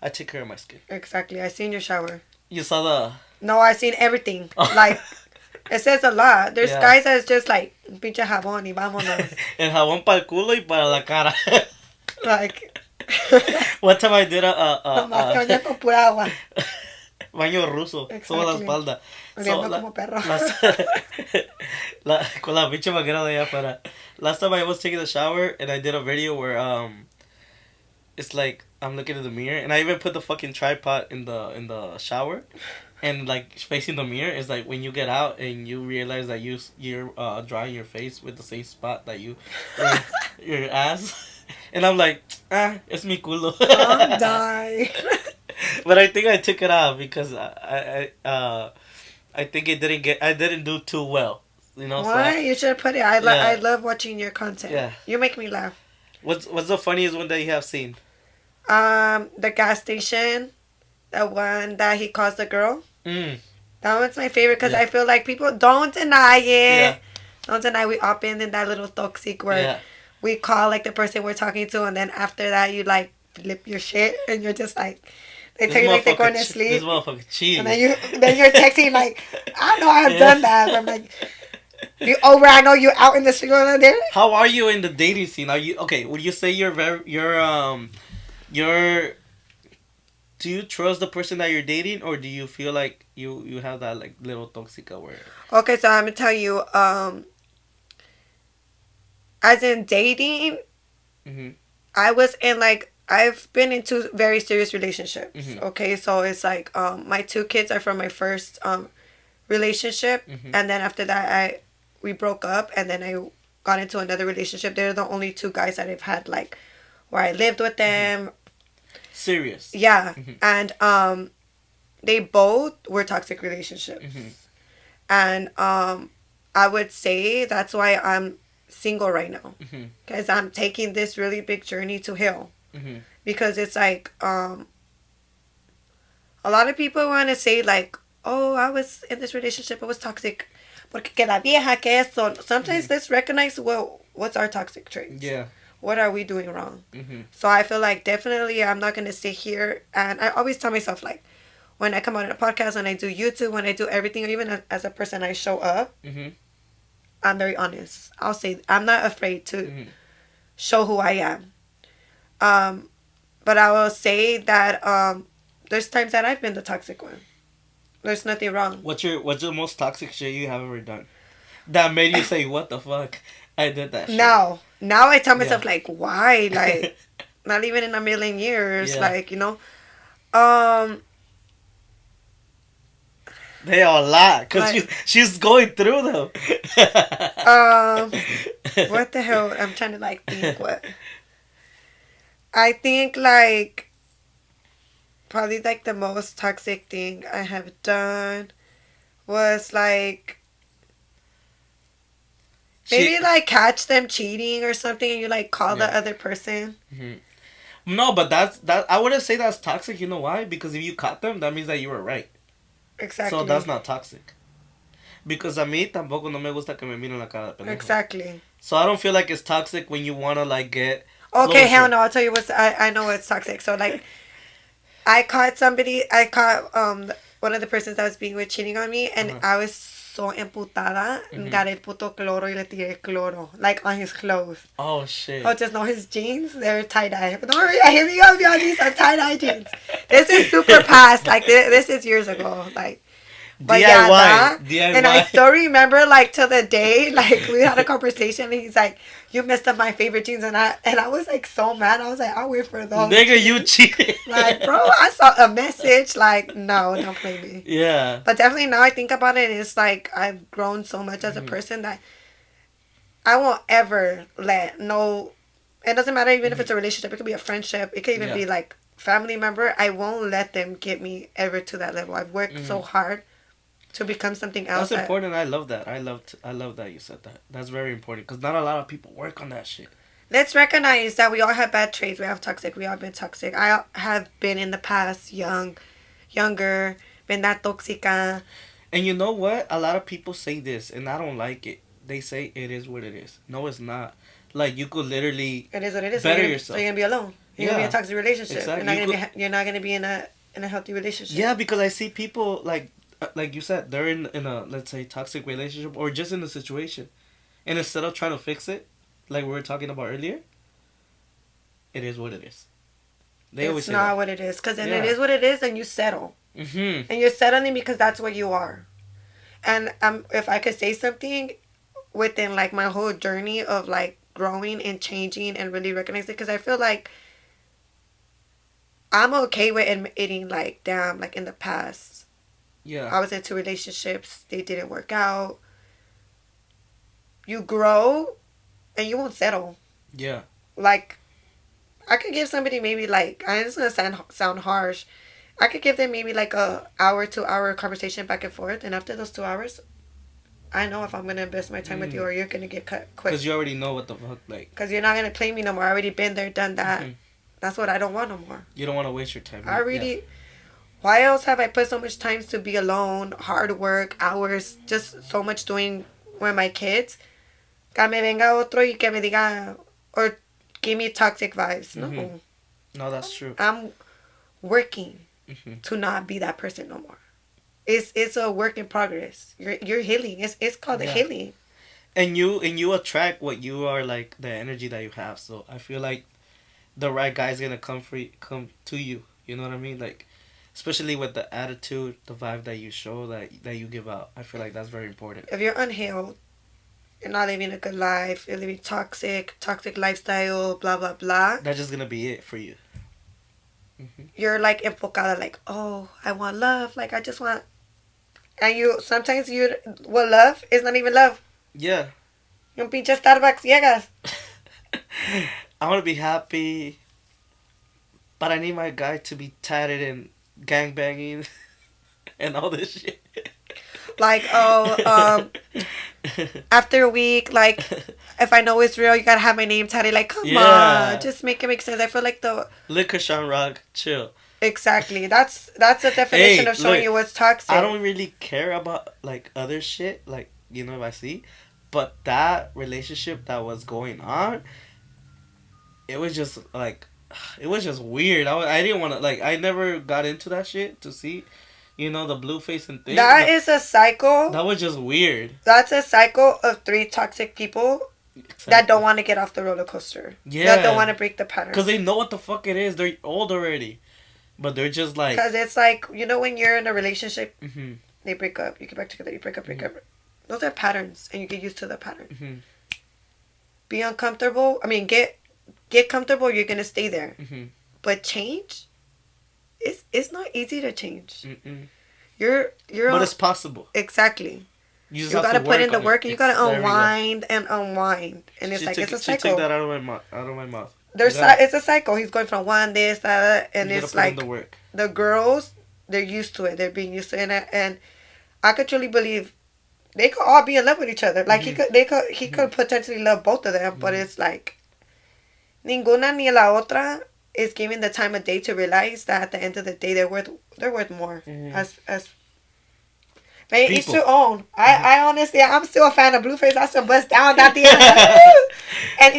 I take care of my skin. Exactly. I seen your shower. You saw the. No, I seen everything. Like, it says a lot. There's guys that's just like, pinche jabón y vámonos. El jabón para el culo y para la cara. Like. One time I did Nomás se baña con pura agua. Baño ruso. Exactly. Sobre la espalda. Oliendo como perro. Con la pinche manguera de allá para. Last time I was taking a shower and I did a video where it's like I'm looking in the mirror and I even put the fucking tripod in the shower and like facing the mirror is like when you get out and you realize that you're drying your face with the same spot that you your ass and I'm like it's mi culo. I'm dying. But I think I took it off because I think I didn't do too well. You know. Why? So You should put it. I love watching your content. Yeah. You make me laugh. What's the funniest one that you have seen? The gas station, the one that he calls the girl. That one's my favorite because I feel like people don't deny it. Yeah. Don't deny we all been in that little toxic where we call like the person we're talking to and then after that you like flip your shit and you're just like they tell you like they're going to sleep. This motherfucker cheating. And then you're texting like I know I've done that. But I'm like you over. I know you out in the street over there. How are you in the dating scene? Are you okay? Would you say you're do you trust the person that you're dating, or do you feel like you have that like little toxica where? Okay, so I'm gonna tell you. As in dating, I was in like I've been in 2 very serious relationships. Okay, so it's like my 2 kids are from my first relationship, and then after that we broke up, and then I got into another relationship. They're the only 2 guys that I've had like where I lived with them. Serious. Yeah, and they both were toxic relationships, and I would say that's why I'm single right now, because I'm taking this really big journey to heal, because it's like a lot of people want to say like, oh, I was in this relationship, it was toxic, porque que la vieja que eso. Sometimes let's recognize what's our toxic traits. Yeah. What are we doing wrong? So I feel like definitely I'm not going to sit here. And I always tell myself, like, when I come out on a podcast, when I do YouTube, when I do everything, or even as a person I show up, I'm very honest. I'll say, I'm not afraid to show who I am. But I will say that there's times that I've been the toxic one. There's nothing wrong. What's your most toxic shit you have ever done? That made you say, what the fuck? I did that shit. Now I tell myself, like, why? Like, not even in a million years. Yeah. Like, you know. They are a lot. Because like, she's going through them. What the hell? I'm trying to, like, think what. I think, like, probably, like, the most toxic thing I have done was, like, maybe like catch them cheating or something and you like call the other person. No, but that I wouldn't say that's toxic. You know why? Because if you caught them, that means that you were right. Exactly. So that's not toxic. Because a mí tampoco no me gusta que me miren la cara de pendejo. Exactly. So I don't feel like it's toxic when you want to like get okay, closer. Hell no. I'll tell you I know what's toxic. So like I caught one of the persons that was being with cheating on me and I was so emputada, got el puto cloro y le tiré cloro, like on his clothes. Oh shit. Oh, just know his jeans, they're tie-dye. But don't worry, I hit me up, y'all, these are tie-dye jeans. This is super past, like this is years ago, like. But DIY. DIY. And I still remember, like, to the day, like, we had a conversation, and he's like, you messed up my favorite jeans, and I was, like, so mad. I was like, I'll wait for those. Nigga, you cheated. Like, bro, I saw a message, like, no, don't play me. Yeah. But definitely now I think about it, it's like, I've grown so much as a person that I won't ever let no. It doesn't matter even if it's a relationship. It could be a friendship. It could even be like family member. I won't let them get me ever to that level. I've worked so hard to become something else. That's important. I love that. I love that you said that. That's very important because not a lot of people work on that shit. Let's recognize that we all have bad traits. We have toxic. We all been toxic. I have been in the past younger, been that toxica. And you know what? A lot of people say this, and I don't like it. They say it is what it is. No, it's not. Like you could literally. It is what it is. Better So yourself. you're gonna be alone. You're gonna be in a toxic relationship. Exactly. You're not gonna be in a healthy relationship. Yeah, because I see people like you said, they're in a, let's say, toxic relationship or just in a situation, and instead of trying to fix it, like we were talking about earlier, it is what it is. They always say it's not that. what it is, because then it is what it is, and you settle. Mm-hmm. And you're settling because that's what you are. And if I could say something within like my whole journey of like growing and changing and really recognizing, because I feel like I'm okay with admitting like, damn, like in the past, I was into relationships, they didn't work out. You grow and you won't settle. Yeah. Like, I could give somebody maybe like, I just gonna sound harsh, I could give them maybe like a hour, 2 hour conversation back and forth, and after those 2 hours, I know if I'm gonna invest my time with you or you're gonna get cut quick. Because you already know what the fuck, like. Because you're not gonna play me no more. I already been there, done that. That's what I don't want no more. You don't want to waste your time. I really. Why else have I put so much time to be alone, hard work, hours, just so much doing with my kids? Que me venga otro y que me diga, or give me toxic vibes. No. No, that's true. I'm working to not be that person no more. It's a work in progress. You're healing. It's called the healing. And you attract what you are, like the energy that you have. So I feel like the right guy's gonna come to you. You know what I mean? Like, especially with the attitude, the vibe that you show, that you give out. I feel like that's very important. If you're unhealed, you're not living a good life, you're living toxic lifestyle, blah blah blah. That's just gonna be it for you. You're like enfocada, like, oh, I want love, like I just want, and sometimes what love is not even love. Yeah. Un pinche Starbucks llegas. I want to be happy, but I need my guy to be tatted and gangbanging and all this shit. Like, after a week, like, if I know it's real, you gotta have my name tatted. Like, come on, just make it make sense. I feel like Liquor Sean Rock, chill. Exactly. That's the definition of showing you what's toxic. I don't really care about like other shit, like, you know, if I see, but that relationship that was going on, it was just like, it was just weird. I didn't want to, like, I never got into that shit to see, you know, the blue face and things. That is a cycle. That was just weird. That's a cycle of 3 toxic people that don't want to get off the roller coaster. Yeah. That don't want to break the pattern. Because they know what the fuck it is. They're old already. But they're just like... Because it's like, you know, when you're in a relationship, they break up, you get back together, you break up, break up. Those are patterns, and you get used to the pattern. Be uncomfortable. I mean, get comfortable, you're going to stay there. But change, it's not easy to change. You're but it's possible. Exactly. You got to put in the work, and you got to unwind and unwind. And it's it's a cycle. She took that out of my mouth. It's a cycle. He's going from one, this, that, and you it's like the girls, they're used to it. They're being used to it, and I could truly believe they could all be in love with each other. Like he could potentially love both of them, but it's like ninguna ni la otra is giving the time of day to realize that at the end of the day they're worth more as each to own. I honestly, I'm still a fan of Blueface. I still bust down at the end. And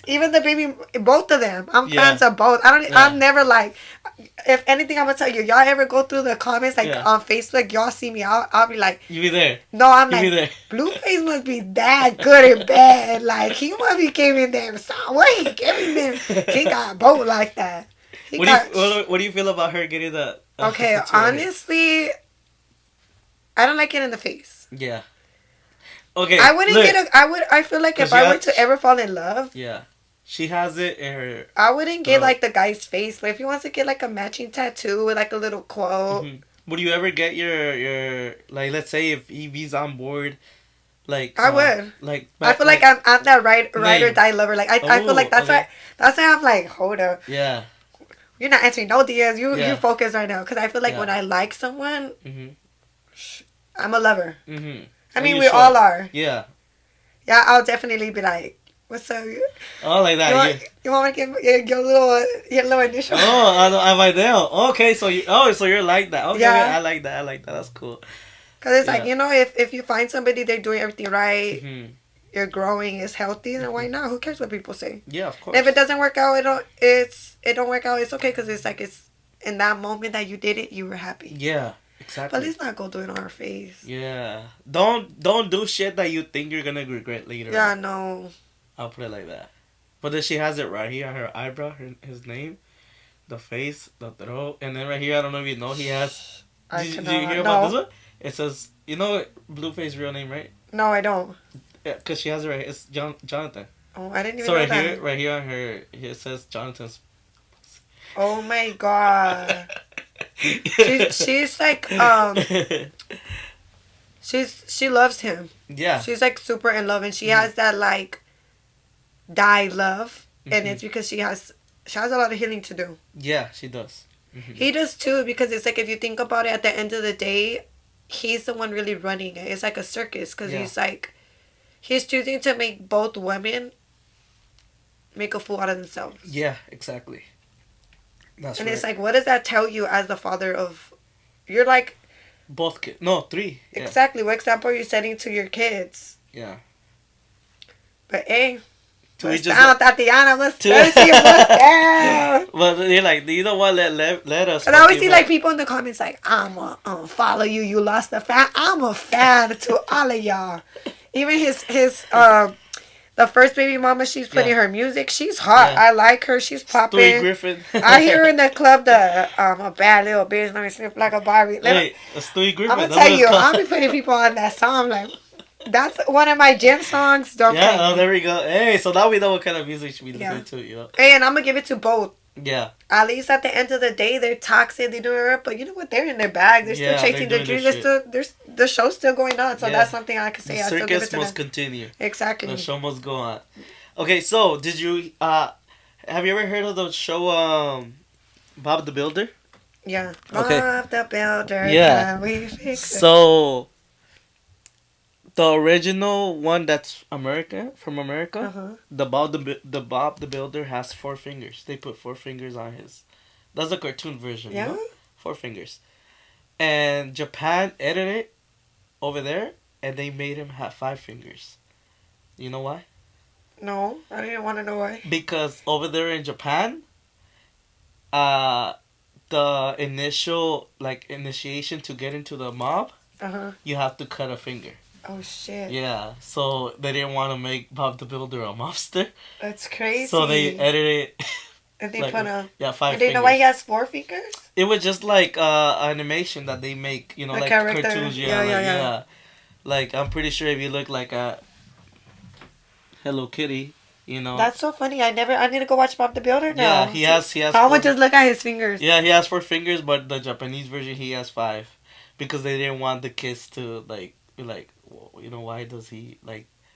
even the baby, both of them. I'm fans of both. I'm never like, if anything, I'm gonna tell you, y'all ever go through the comments like on Facebook, y'all see me, I'll be like, you be there. No, I'm like, Blueface must be that good in bed. Like, he must be giving them what he giving them. He got both like that. What do you feel about her getting that? Okay, honestly, I don't like it in the face. Yeah. Okay. I wouldn't I feel like if I were to ever fall in love. Yeah. She has it in her. I wouldn't get like the guy's face. Like if he wants to get like a matching tattoo with like a little quote. Would you ever get your like, let's say if he's on board Like I would. Like I feel like I'm that ride or die lover. Like I feel like that's okay. why I'm like, hold up. Yeah. You're not answering no DMs. You Yeah. focus right now because I feel like when I like someone, I'm a lover. I mean, we all are. Yeah. Yeah, I'll definitely be like, "What's up?" Oh, like that. You want me to give your little initial? Oh, I'm like that. Okay, so you're like that. Okay, Yeah. I like that. That's cool. Because it's like, if you find somebody, they're doing everything right, you're growing, it's healthy, then why not? Who cares what people say? Yeah, of course. And if it doesn't work out, it don't work out. It's okay because it's like it's in that moment that you did it, you were happy. Yeah, exactly. But let's not go do it on our face. Yeah, don't do shit that you think you're gonna regret later. Yeah, no. I'll put it like that. But then she has it right here, her eyebrow, his name, the face, the throat, and then right here, I don't know if you know, he has. Did you hear about this one? It says, Blueface's real name, right? No, I don't. Yeah, because she has it right. It's Jonathan. Oh, I didn't even so know right that. here, right here on her, it says Jonathan's. Oh my god. she's like she loves him. Yeah. She's like super in love, and she has that like die love, and it's because she has a lot of healing to do. Yeah, she does. He does too, because it's like if you think about it, at the end of the day, he's the one really running it. It's like a circus because he's choosing to make both women make a fool out of themselves. Yeah, exactly. That's and right. it's like, what does that tell you as the father of? You're like. Both kids. No, 3. Yeah. Exactly. What example are you setting to your kids? Yeah. But hey. Tatiana, what's down? But you're like, you know what? Let us. And I always see like people in the comments like, I'm gonna follow you. You lost a fan. I'm a fan to all of y'all. Even his the first baby mama, she's putting her music. She's hot. Yeah. I like her. She's popping. Stewie Griffin. I hear her in the club. A bad little bitch. Let me sleep like a Barbie. Stewie Griffin. I'm gonna tell you, I'll be putting people on that song. Like, that's one of my gym songs. Don't play. Oh, there we go. Hey, so now we know what kind of music should we listen to. Hey, and I'm gonna give it to both. Yeah. At least at the end of the day, they're toxic. They do it, but you know what? They're in their bag. They're still chasing their dreams. The show's still going on. So that's something I can say. The circus must continue. Exactly. The show must go on. Okay, so did you have you ever heard of the show Bob the Builder? Yeah. Okay. Bob the Builder. Yeah. So the original one that's from America, the Bob the Builder has 4 fingers. They put 4 fingers on his. That's a cartoon version. Yeah. You know? 4 fingers. And Japan edited it over there, and they made him have 5 fingers. You know why? No, I didn't want to know why. Because over there in Japan, the initial initiation to get into the mob, you have to cut a finger. Oh shit. Yeah, so they didn't want to make Bob the Builder a mobster. That's crazy. So they edited it. And they put 5 fingers. Do you know why he has 4 fingers? It was just like animation that they make, like cartoons. Yeah. Like, I'm pretty sure if you look like a Hello Kitty, That's so funny. I need to go watch Bob the Builder now. Yeah, he has. I would just look at his fingers. Yeah, he has 4 fingers, but the Japanese version he has 5, because they didn't want the kids to be like, why does he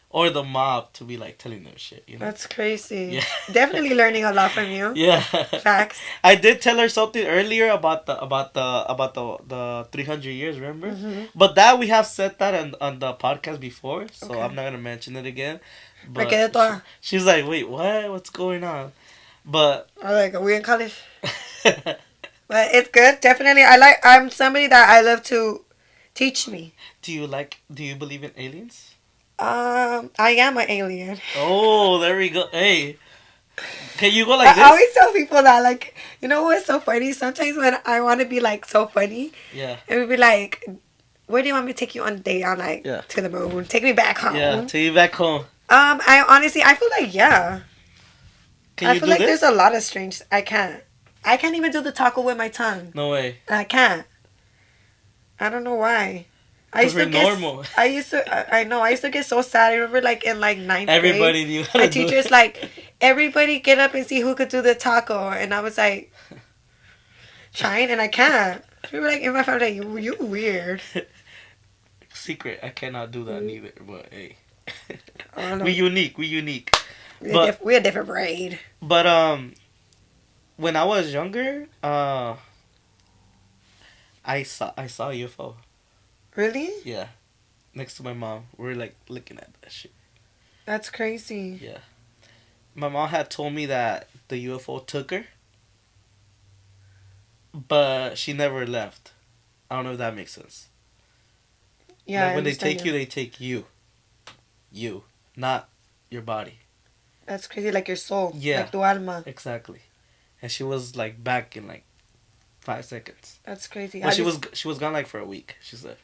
or the mob to be telling them shit. That's crazy. Yeah. Definitely learning a lot from you. Yeah. Facts. I did tell her something earlier about the 300 years. Remember? Mm-hmm. But that we have said that on the podcast before, so I'm not gonna mention it again. But she's like, wait, what? What's going on? But are we in college? But it's good. Definitely, I'm somebody that I love to teach me. Do you believe in aliens? I am an alien. Oh, there we go. Hey, can you go like this? I always tell people that, what's so funny? Sometimes when I want to be so funny, yeah, it would be like, where do you want me to take you on a date? I'm like, to the moon. Take me back home. Yeah, take you back home. I feel like Can you I feel like there's a lot of strange. I can't even do the taco with my tongue. No way. I can't. I don't know why. We're normal. I used to get so sad. I remember in 9th everybody grade. Knew my teacher's everybody get up and see who could do the taco, and I was trying, and I can't. People were in my family, you weird. secret. I cannot do that neither. But hey, I don't know. we unique. We unique. We're a different breed. But when I was younger, I saw a UFO. Really? Yeah, next to my mom. We're like looking at that shit. That's crazy. Yeah, my mom had told me that the UFO took her, but she never left. I don't know if that makes sense. Yeah, Like when they understand take you, they take you. You, not your body. That's crazy, like your soul. Yeah. Like tu alma. Exactly. And she was like back in like 5 seconds. That's crazy. Well, she was gone like for a week. She said.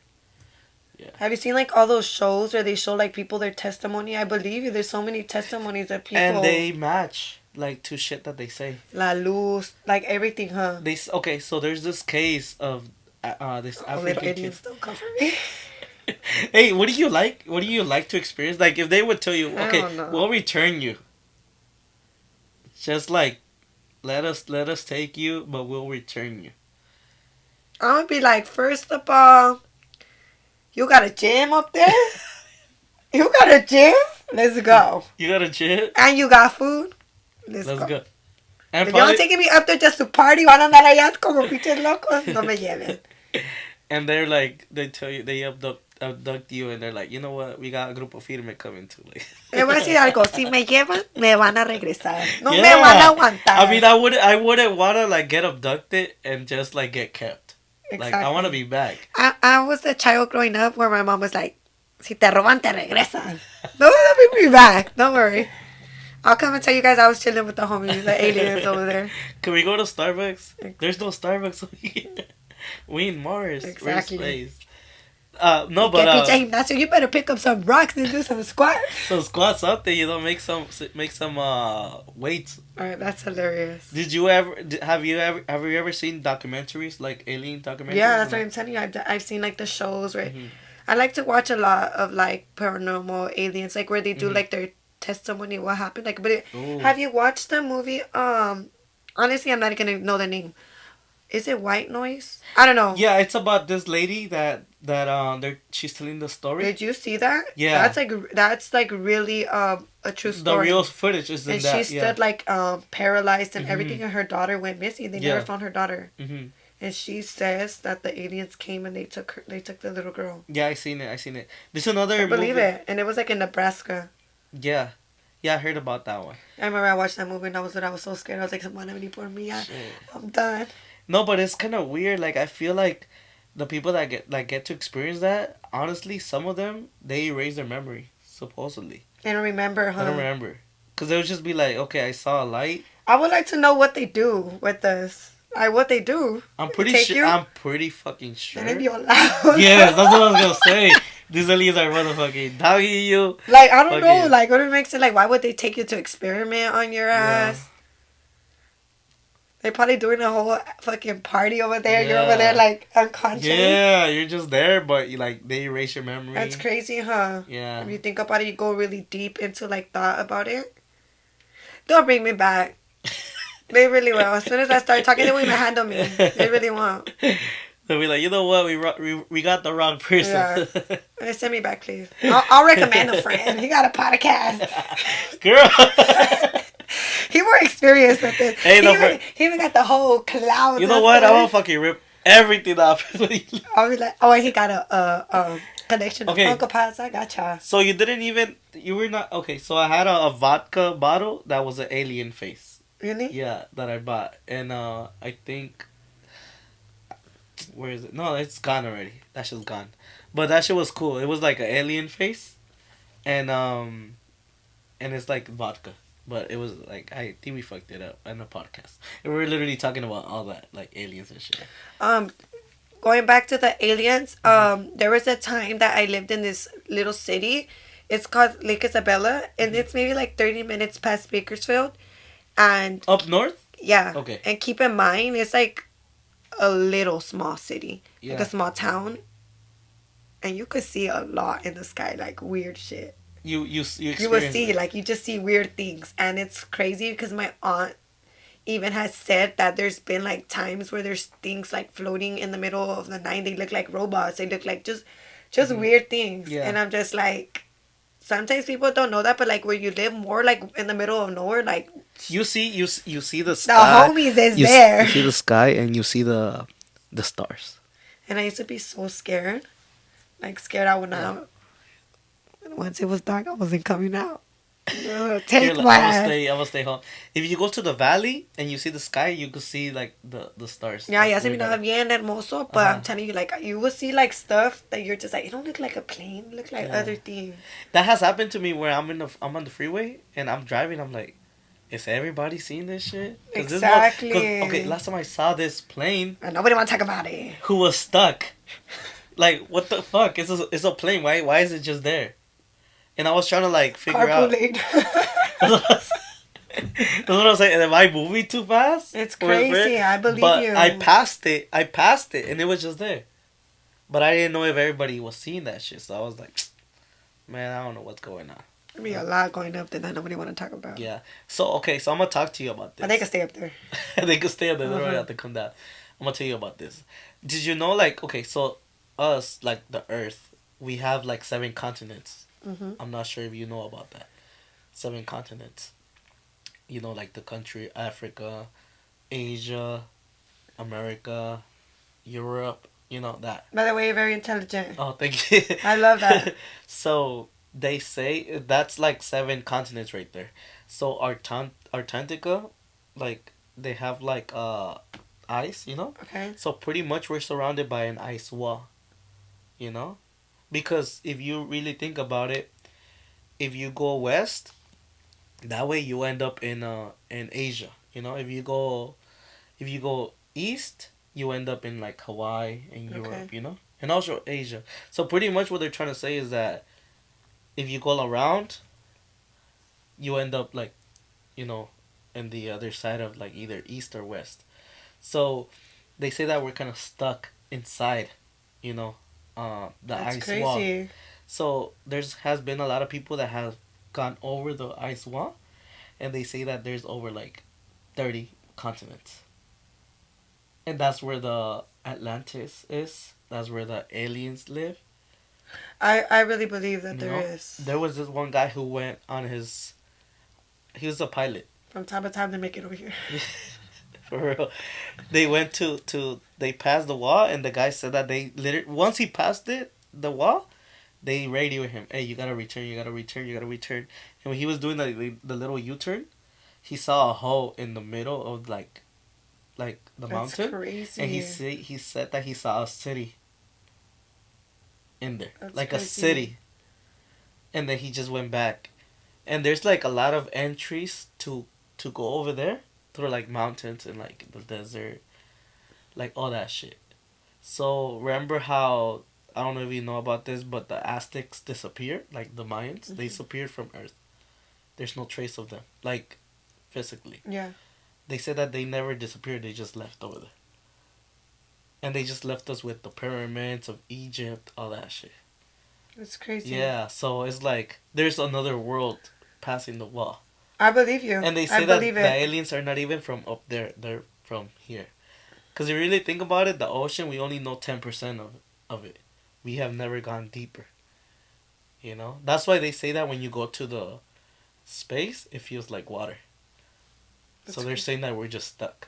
Yeah. Have you seen like all those shows where they show like people their testimony? I believe you. There's so many testimonies that people. And they match like to shit that they say. La luz, like everything, huh? Okay, so there's this case of this Little African Indians kid. don't come for me. Hey, what do you like? What do you like to experience? Like if they would tell you, I okay, don't know. we'll return you. Just like let us take you, but we'll return you. I would be like, first of all, you got a gym up there? You got a gym? Let's go. You got a jet? And you got food? Let's Let's go. go. And If y'all taking me up there just to party, van a andar allá como pinches locos, no me lleven. And they're like, they tell you, they abduct you, and they're like, you know what, we got a Grupo Firme coming too. Like, Le voy a decir algo, si me llevan, me van a regresar. No me Yeah. van a aguantar. I mean, I wouldn't want to like get abducted and just like get kept. Like I want to be back. I was a child growing up where my mom was like, si te roban, te regresan. No, they'll bring me back. Don't worry. I'll come and tell you guys I was chilling with the homies, the aliens over there. Can we go to Starbucks? There's no Starbucks over here. We in Mars. Exactly. We're in space. No, Que but pinche gimnasio, you better pick up some rocks and do some squats. so squat something. You know, make some weights. Alright, that's hilarious. Did you ever? Have you ever seen documentaries like alien documentaries? Yeah, that's what I'm telling you. I've seen like the shows where Mhm. I like to watch a lot of like paranormal aliens, like where they do like their testimony, what happened. Like, but Ooh. have you watched the movie? Honestly, I'm not gonna know the name. Is it White Noise? I don't know. Yeah, it's about this lady that she's telling the story. Did you see that? Yeah. That's like really a true The story. real footage is in and that. she stood like paralyzed and Mhm. everything, and her daughter went missing. They Yeah. never found her daughter. Hmm. And she says that the aliens came and they took the little girl. Yeah, I seen it. There's another I believe movie. it. And it was like in Nebraska. Yeah, I heard about that one. I remember I watched that movie and I was so scared. I was like, someone por me. I'm done. No, but it's kind of weird. Like I feel like the people that get to experience that, honestly, some of them they erase their memory supposedly. I don't remember, huh? I don't remember, cause they would just be like, okay, I saw a light. I would like to know what they do with us. What they do. I'm pretty Take sure. you? I'm pretty fucking sure. And they be all loud. Yes, that's what I was gonna say. These aliens are motherfucking dogging you. Like, I don't know. Fucking- Like, what it makes it like, why would they take you to experiment on your ass? They're probably doing a whole fucking party over there. You're over there, like, unconscious. Yeah, you're just there, but they erase your memory. That's crazy, huh? Yeah. If you think about it, you go really deep into, like, thought about it. They'll bring me back. They really will. As soon as I start talking, they won't even handle me. They really won't. They'll be like, you know what? We got the wrong person. Yeah. Send me back, please. I'll recommend a friend. He got a podcast. Girl. He more experienced with this. Hey, he even got the whole cloud. You know what? I want to fucking rip everything off. I'll be like, oh, he got a connection to Okay. Funko Pops. I gotcha. So you were not, okay, so I had a vodka bottle that was an alien face. Really? Yeah, that I bought. And I think, where is it? No, it's gone already. That shit's gone. But that shit was cool. It was like an alien face. And it's like vodka. But it was like, I think we fucked it up in a podcast. And we were literally talking about all that, like aliens and shit. Going back to the aliens, there was a time that I lived in this little city. It's called Lake Isabella, and it's maybe like 30 minutes past Bakersfield. And Up north? yeah. Okay. And keep in mind, it's like a little small city, Yeah. like a small town. And you could see a lot in the sky, like weird shit. You You will experienced see, it. like, you just see weird things. And it's crazy because my aunt even has said that there's been, like, times where there's things, like, floating in the middle of the night. They look like robots. They look like just just weird things. Yeah. And I'm just like, sometimes people don't know that, but like where you live more like in the middle of nowhere, like You see the the sky. homies is You there. see the sky and you see the stars. And I used to be so scared, like scared I would not. Once it was dark, I wasn't coming out. Take You're like, my I'm gonna ass. stay. I'm gonna stay home. If you go to the valley and you see the sky, you can see like the stars. Yeah, like, ya se way miraba better. bien hermoso, but I'm Uh-huh. telling you, like, you will see, like, stuff that you're just like, it don't look like a plane, it look like Yeah. other things. That has happened to me where I'm on the freeway and I'm driving. I'm like, is everybody seeing this shit? Exactly. Okay, last time I saw this plane And nobody want to talk about it. who was stuck. Like, what the fuck? It's a plane. Why is it just there? And I was trying to like figure out. Carpooling. That's what I'm saying. Am I moving too fast? It's crazy. I believe but you. I passed it, and it was just there. But I didn't know if everybody was seeing that shit. So I was like, man, I don't know what's going on. There'd be a lot going up there that nobody want to talk about. Yeah. So, okay, so I'm going to talk to you about this. But they can stay up there. They can stay up there. They don't Uh-huh. have to come down. I'm going to tell you about this. Did you know, like, okay, so us, like the Earth, we have like 7 continents. Mm-hmm. I'm not sure if you know about that. 7 continents. You know, like the country Africa, Asia, America, Europe, you know that. By the way, you're very intelligent. Oh, thank you. I love that. So they say that's like 7 continents right there. So Antarctica, like they have like ice, you know. Okay. So pretty much we're surrounded by an ice wall, you know, because if you really think about it, if you go west, that way you end up in Asia, you know. If you go east, you end up in like Hawaii and Europe, Okay. you know, and also Asia. So pretty much what they're trying to say is that if you go around, you end up like, you know, in the other side of like either east or west. So they say that we're kind of stuck inside, you know, the That's ice crazy. wall. So has been a lot of people that have gone over the ice wall, and they say that there's over like 30 continents. And that's where the Atlantis is. That's where the aliens live. I really believe that You there know? is. There was this one guy who went on he was a pilot. From time to time, they make it over here. For real. They went they passed the wall, and the guy said that they literally, once he passed the wall, they radioed him, hey, you gotta return, you gotta return, you gotta return. And when he was doing the little U-turn, he saw a hole in the middle of like the That's mountain. crazy. And he said that he saw a city in there. That's like crazy. a city. And then he just went back. And there's like a lot of entries to go over there through like mountains and like the desert, like all that shit. So remember how, I don't know if you know about this, but the Aztecs disappeared, like the Mayans, they disappeared from Earth. There's no trace of them, like physically. Yeah. They said that they never disappeared, they just left over there. And they just left us with the pyramids of Egypt, all that shit. It's crazy. Yeah, so it's like there's another world passing the wall. I believe you. And they I say that believe the it. aliens are not even from up there, they're from here. Because you really think about it, the ocean, we only know 10% of it. We have never gone deeper. You know? That's why they say that when you go to the space, it feels like water. That's So they're crazy. saying that we're just stuck.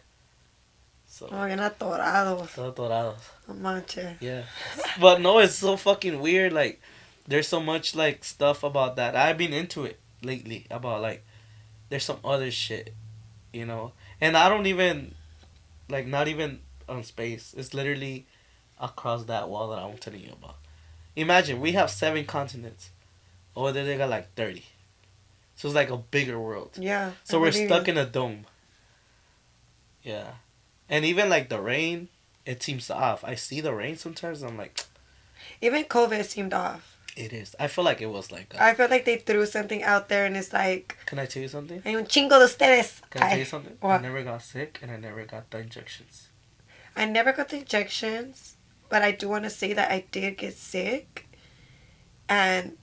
So, Oh, you're not atorados. todos dorados. No manches. Yeah. But no, it's so fucking weird. Like, there's so much, like, stuff about that. I've been into it lately. About, like, there's some other shit, you know? And I don't even, like, not even on space. It's literally across that wall that I'm telling you about. Imagine, we have 7 continents. Over there, they got, like, 30. So it's like a bigger world. Yeah. So I we're believe stuck you. in a dome. Yeah. And even, like, the rain, it seems off. I see the rain sometimes, I'm like, Even COVID seemed off. it is. I feel like it was like, I feel like they threw something out there and it's like, can I tell you something? hay un chingo de ustedes. Can I tell you something? I What? never got sick and I never got the injections. I never got the injections, but I do want to say that I did get sick. And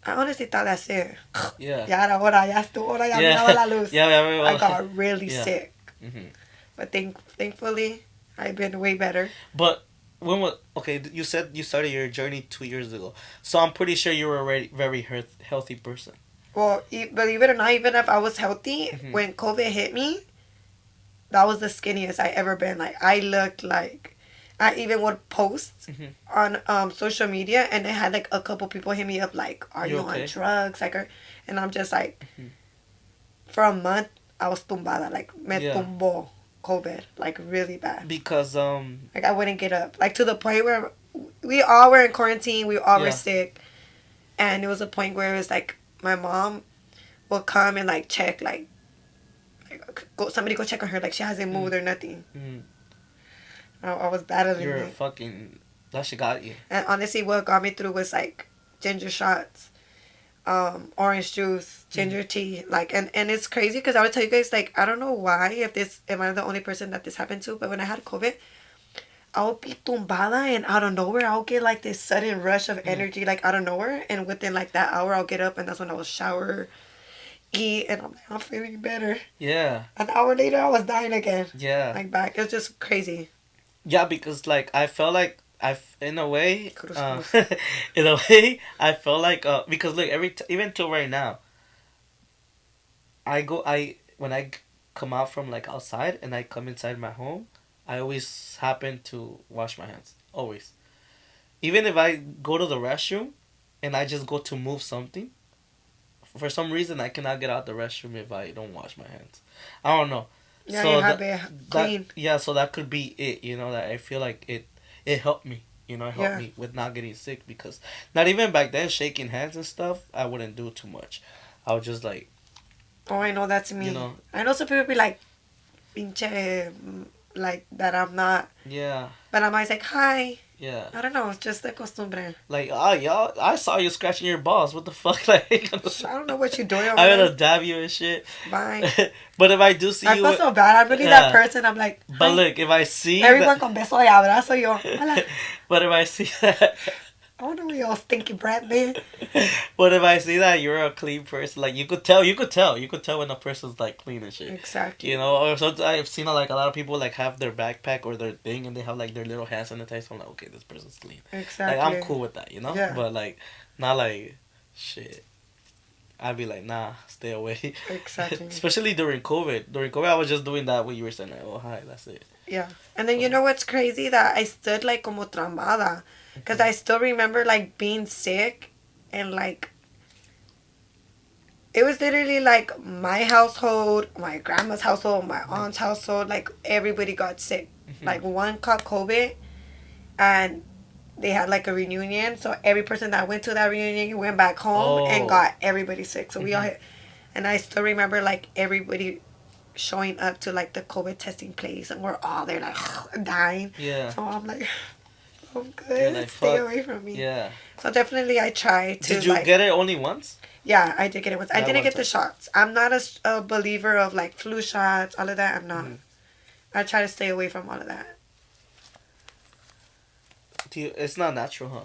I honestly thought that's it. Yeah. Ya era hora, ya estuvo hora, ya Yeah. miraba la luz. Yeah. I got really Yeah. sick. Hmm. But thankfully, I've been way better. But when was okay? You said you started your journey 2 years ago, so I'm pretty sure you were already very healthy person. Well, believe it or not, even if I was healthy, when COVID hit me, that was the skinniest I ever been. Like I looked like I even would post on social media, and they had like a couple people hit me up like, "Are you okay? on drugs?" Like, and I'm just like, for a month I was tumbada, like me tumbó COVID, like really bad. Because like I wouldn't get up, like to the point where we all were in quarantine, we all were sick, and it was a point where it was like my mom will come and like check like somebody go check on her, like she hasn't moved or nothing. I was battling you're it. fucking that shit got you. And honestly, what got me through was like ginger shots, orange juice, ginger tea, like, and it's crazy because I would tell you guys, like, I don't know why, if I'm the only person that this happened to, but when I had COVID, I would be tumbada, and out of nowhere I'll get like this sudden rush of energy, like out of nowhere, and within like that hour I'll get up, and that's when I will shower, eat, and I'm like, I'm feeling better. Yeah. An hour later I was dying again. Yeah. Like back. It was just crazy. Yeah, because like I felt like in a way, in a way I felt like because look even till right now, when I come out from like outside and I come inside my home, I always happen to wash my hands, always. Even if I go to the restroom and I just go to move something, for some reason I cannot get out the restroom if I don't wash my hands. I don't know. Yeah, so you have it clean. So that could be it, that I feel like it helped me, it helped me with not getting sick, because not even back then shaking hands and stuff, I wouldn't do too much. I would just like, oh, I know that's me. I know some people be like, pinche, like that I'm not. Yeah. But I'm always like, hi. Yeah. I don't know. It's just the costumbre. Like, y'all, I saw you scratching your balls. What the fuck? Like, I don't know what you're doing over I'm gonna dab you and shit. Bye. But if I do see I you, feel so bad. I'm really that person. I'm like, hi. But look, if I see everyone con beso y abrazo yo. Hola. But if I see that, I don't know where y'all stinky breath, man. But if I see that you're a clean person, like you could tell when a person's like clean and shit. Exactly. Or so I've seen like a lot of people like have their backpack or their thing and they have like their little hand sanitizer. I'm like, okay, this person's clean. Exactly. Like I'm cool with that, Yeah. But like, not like, shit. I'd be like, nah, stay away. Exactly. Especially during COVID. During COVID, I was just doing that what you were saying. Like, oh, hi, that's it. Yeah. And then you know what's crazy? That I stood like como traumada. Because I still remember like being sick and like it was literally like my household, my grandma's household, my aunt's household, like everybody got sick. Like one caught COVID and they had like a reunion. So every person that went to that reunion went back home and got everybody sick. So we all hit. And I still remember like everybody showing up to like the COVID testing place and we're all there like dying. Yeah. So I'm like, I'm good. Like, stay away from me. Yeah. So definitely I try to. Did you get it only once? Yeah, I did get it once. I didn't get the shots. I'm not a believer of like flu shots, all of that. I'm not. I try to stay away from all of that. It's not natural, huh?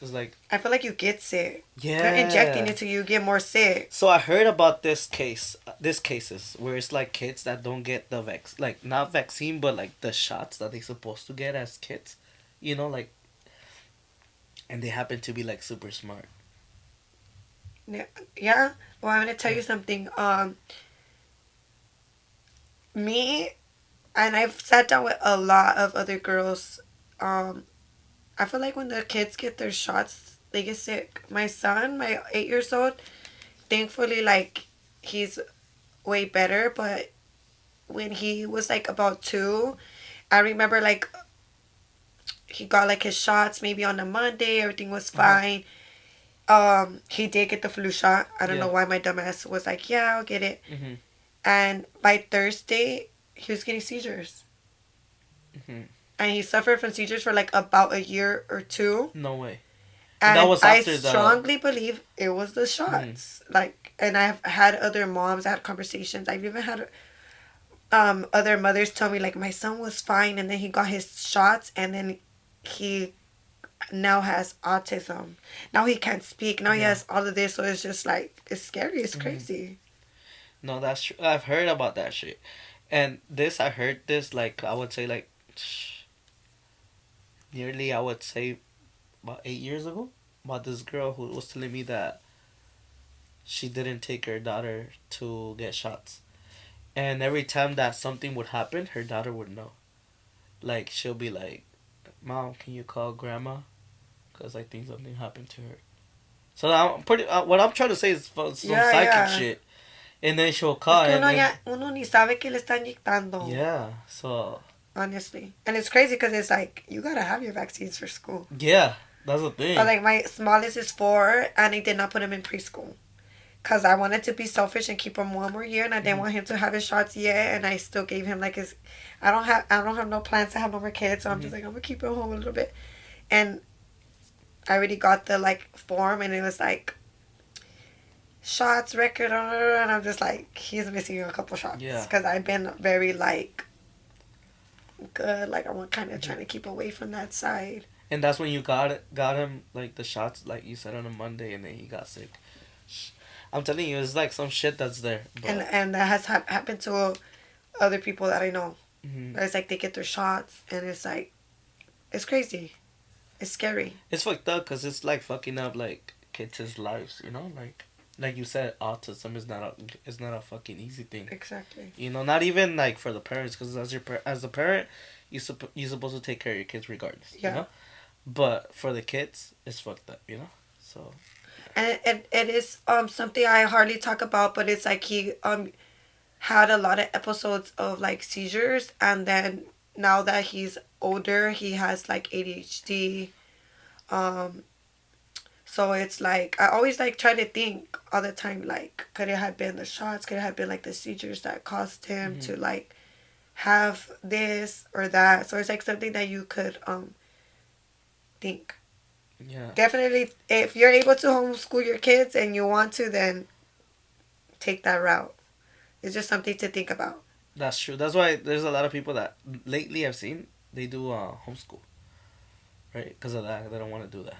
It's like, I feel like you get sick. Yeah. They're injecting it so you get more sick. So I heard about this cases where it's like kids that don't get the like not vaccine, but like the shots that they're supposed to get as kids, like, and they happen to be like super smart. Yeah. Well, I'm gonna tell you something. Me, and I've sat down with a lot of other girls. I feel like when the kids get their shots, they get sick. My son, my 8 years old, thankfully, like, he's way better. But when he was like about 2, I remember like he got like his shots maybe on a Monday. Everything was fine. He did get the flu shot. I don't know why my dumbass was like, yeah, I'll get it. And by Thursday, he was getting seizures. And he suffered from seizures for like about a year or 2. No way. And that was after I strongly believe it was the shots. Like, and I've had other moms, I had conversations. I've even had other mothers tell me like my son was fine and then he got his shots and then he now has autism. Now he can't speak. Now he has all of this. So it's just like, it's scary. It's crazy. No, that's true. I've heard about that shit. And I heard this, like, I would say, like, nearly, I would say, about 8 years ago, about this girl who was telling me that she didn't take her daughter to get shots. And every time that something would happen, her daughter would know. Like, she'll be like, Mom, can you call grandma? Because I think something happened to her. So I'm pretty. What I'm trying to say is some psychic shit. And then she'll call. Es que uno ni sabe que le está inyectando. Yeah, so. Honestly. And it's crazy because it's like, you gotta have your vaccines for school. Yeah, that's the thing. But like, my smallest is 4, and I did not put him in preschool. Because I wanted to be selfish and keep him 1 more year, and I didn't want him to have his shots yet, and I still gave him like his. I don't have no plans to have no more kids, so I'm just like, I'm gonna keep him home a little bit. And I already got the like form, and it was like shots record, and I'm just like, he's missing a couple shots. Yeah. Because I've been very like good, like I'm kind of trying to keep away from that side. And that's when you got him like the shots, like you said, on a Monday, and then he got sick. I'm telling you, it's like some shit that's there. But... And that has happened to other people that I know. Mm-hmm. It's like they get their shots, and it's like, it's crazy. It's scary. It's fucked up because it's like fucking up like kids' lives, you know, like you said, autism is not a fucking easy thing. Exactly. You know, not even like for the parents, because as a parent, you're supposed to take care of your kids regardless. Yeah. You know? But for the kids, it's fucked up. You know, so. And it is something I hardly talk about, but it's like he had a lot of episodes of like seizures, and then now that he's older, he has like ADHD. So it's like, I always like try to think all the time, like, could it have been the shots? Could it have been like the seizures that caused him to like have this or that? So it's like something that you could think. Yeah. Definitely, if you're able to homeschool your kids and you want to, then take that route. It's just something to think about. That's true. That's why there's a lot of people that lately I've seen, they do homeschool. Right? Because of that. They don't want to do that.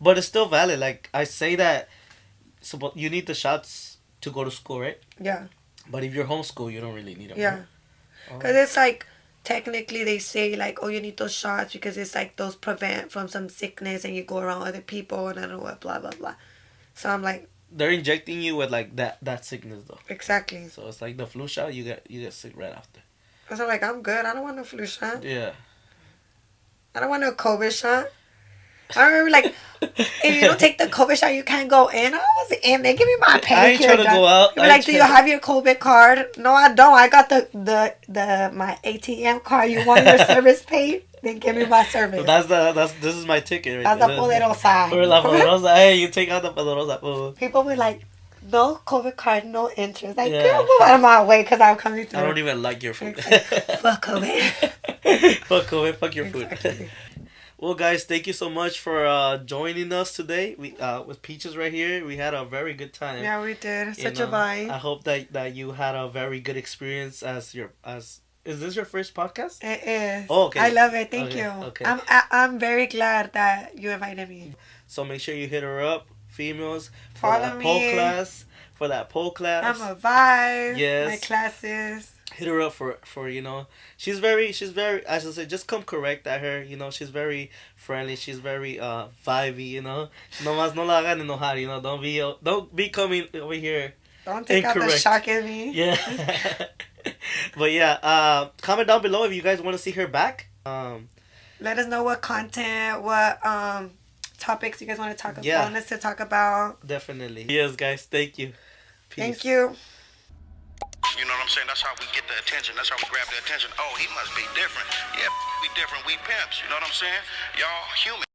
But it's still valid. Like, I say that you need the shots to go to school, right? Yeah. But if you're homeschool, you don't really need them. Yeah. Because it's like, technically they say like, oh, you need those shots because it's like those prevent from some sickness and you go around other people and I don't know what, blah, blah, blah. So I'm like. They're injecting you with like that sickness though. Exactly. So it's like the flu shot, you get sick right after. So I'm like, I'm good. I don't want no flu shot. Yeah. I don't want no COVID shot. I remember, like, if you don't take the COVID shot, you can't go in. I was in. They give me my pedicure. I ain't trying to go out. You're like, do you have your COVID card? No, I don't. I got my ATM card. You want your service paid? Then give me my service. This is my ticket. Right, that's the poderosa. La poderosa. Hey, you take out the poderosa. People were like, no COVID card, no interest. Like, girl, move out of my way because I'm coming through. I don't even like your food. Fuck COVID. Fuck COVID. Fuck your food. Exactly. Well, guys, thank you so much for joining us today. We with Peaches right here. We had a very good time. Yeah, we did. Such a vibe. I hope that you had a very good experience as is this your first podcast? It is. Oh, okay. I love it. Thank you. Okay. I'm very glad that you invited me. So make sure you hit her up, females, Follow me. For that pole class. I'm a vibe. Yes. My classes. Hit her up for you know, she's very, as I said, just come correct at her, you know, she's very friendly, she's very vibey, you know, no la hagan enojar, you know, don't be coming over here Don't take incorrect. out the shock in me. Yeah. But yeah, comment down below if you guys want to see her back. Let us know what content, what topics you guys want to talk about, want us to talk about. Definitely. Yes, guys, thank you. Peace. Thank you. You know what I'm saying? That's how we get the attention. That's how we grab the attention. Oh, he must be different. Yep, we different. We pimps. You know what I'm saying? Y'all human.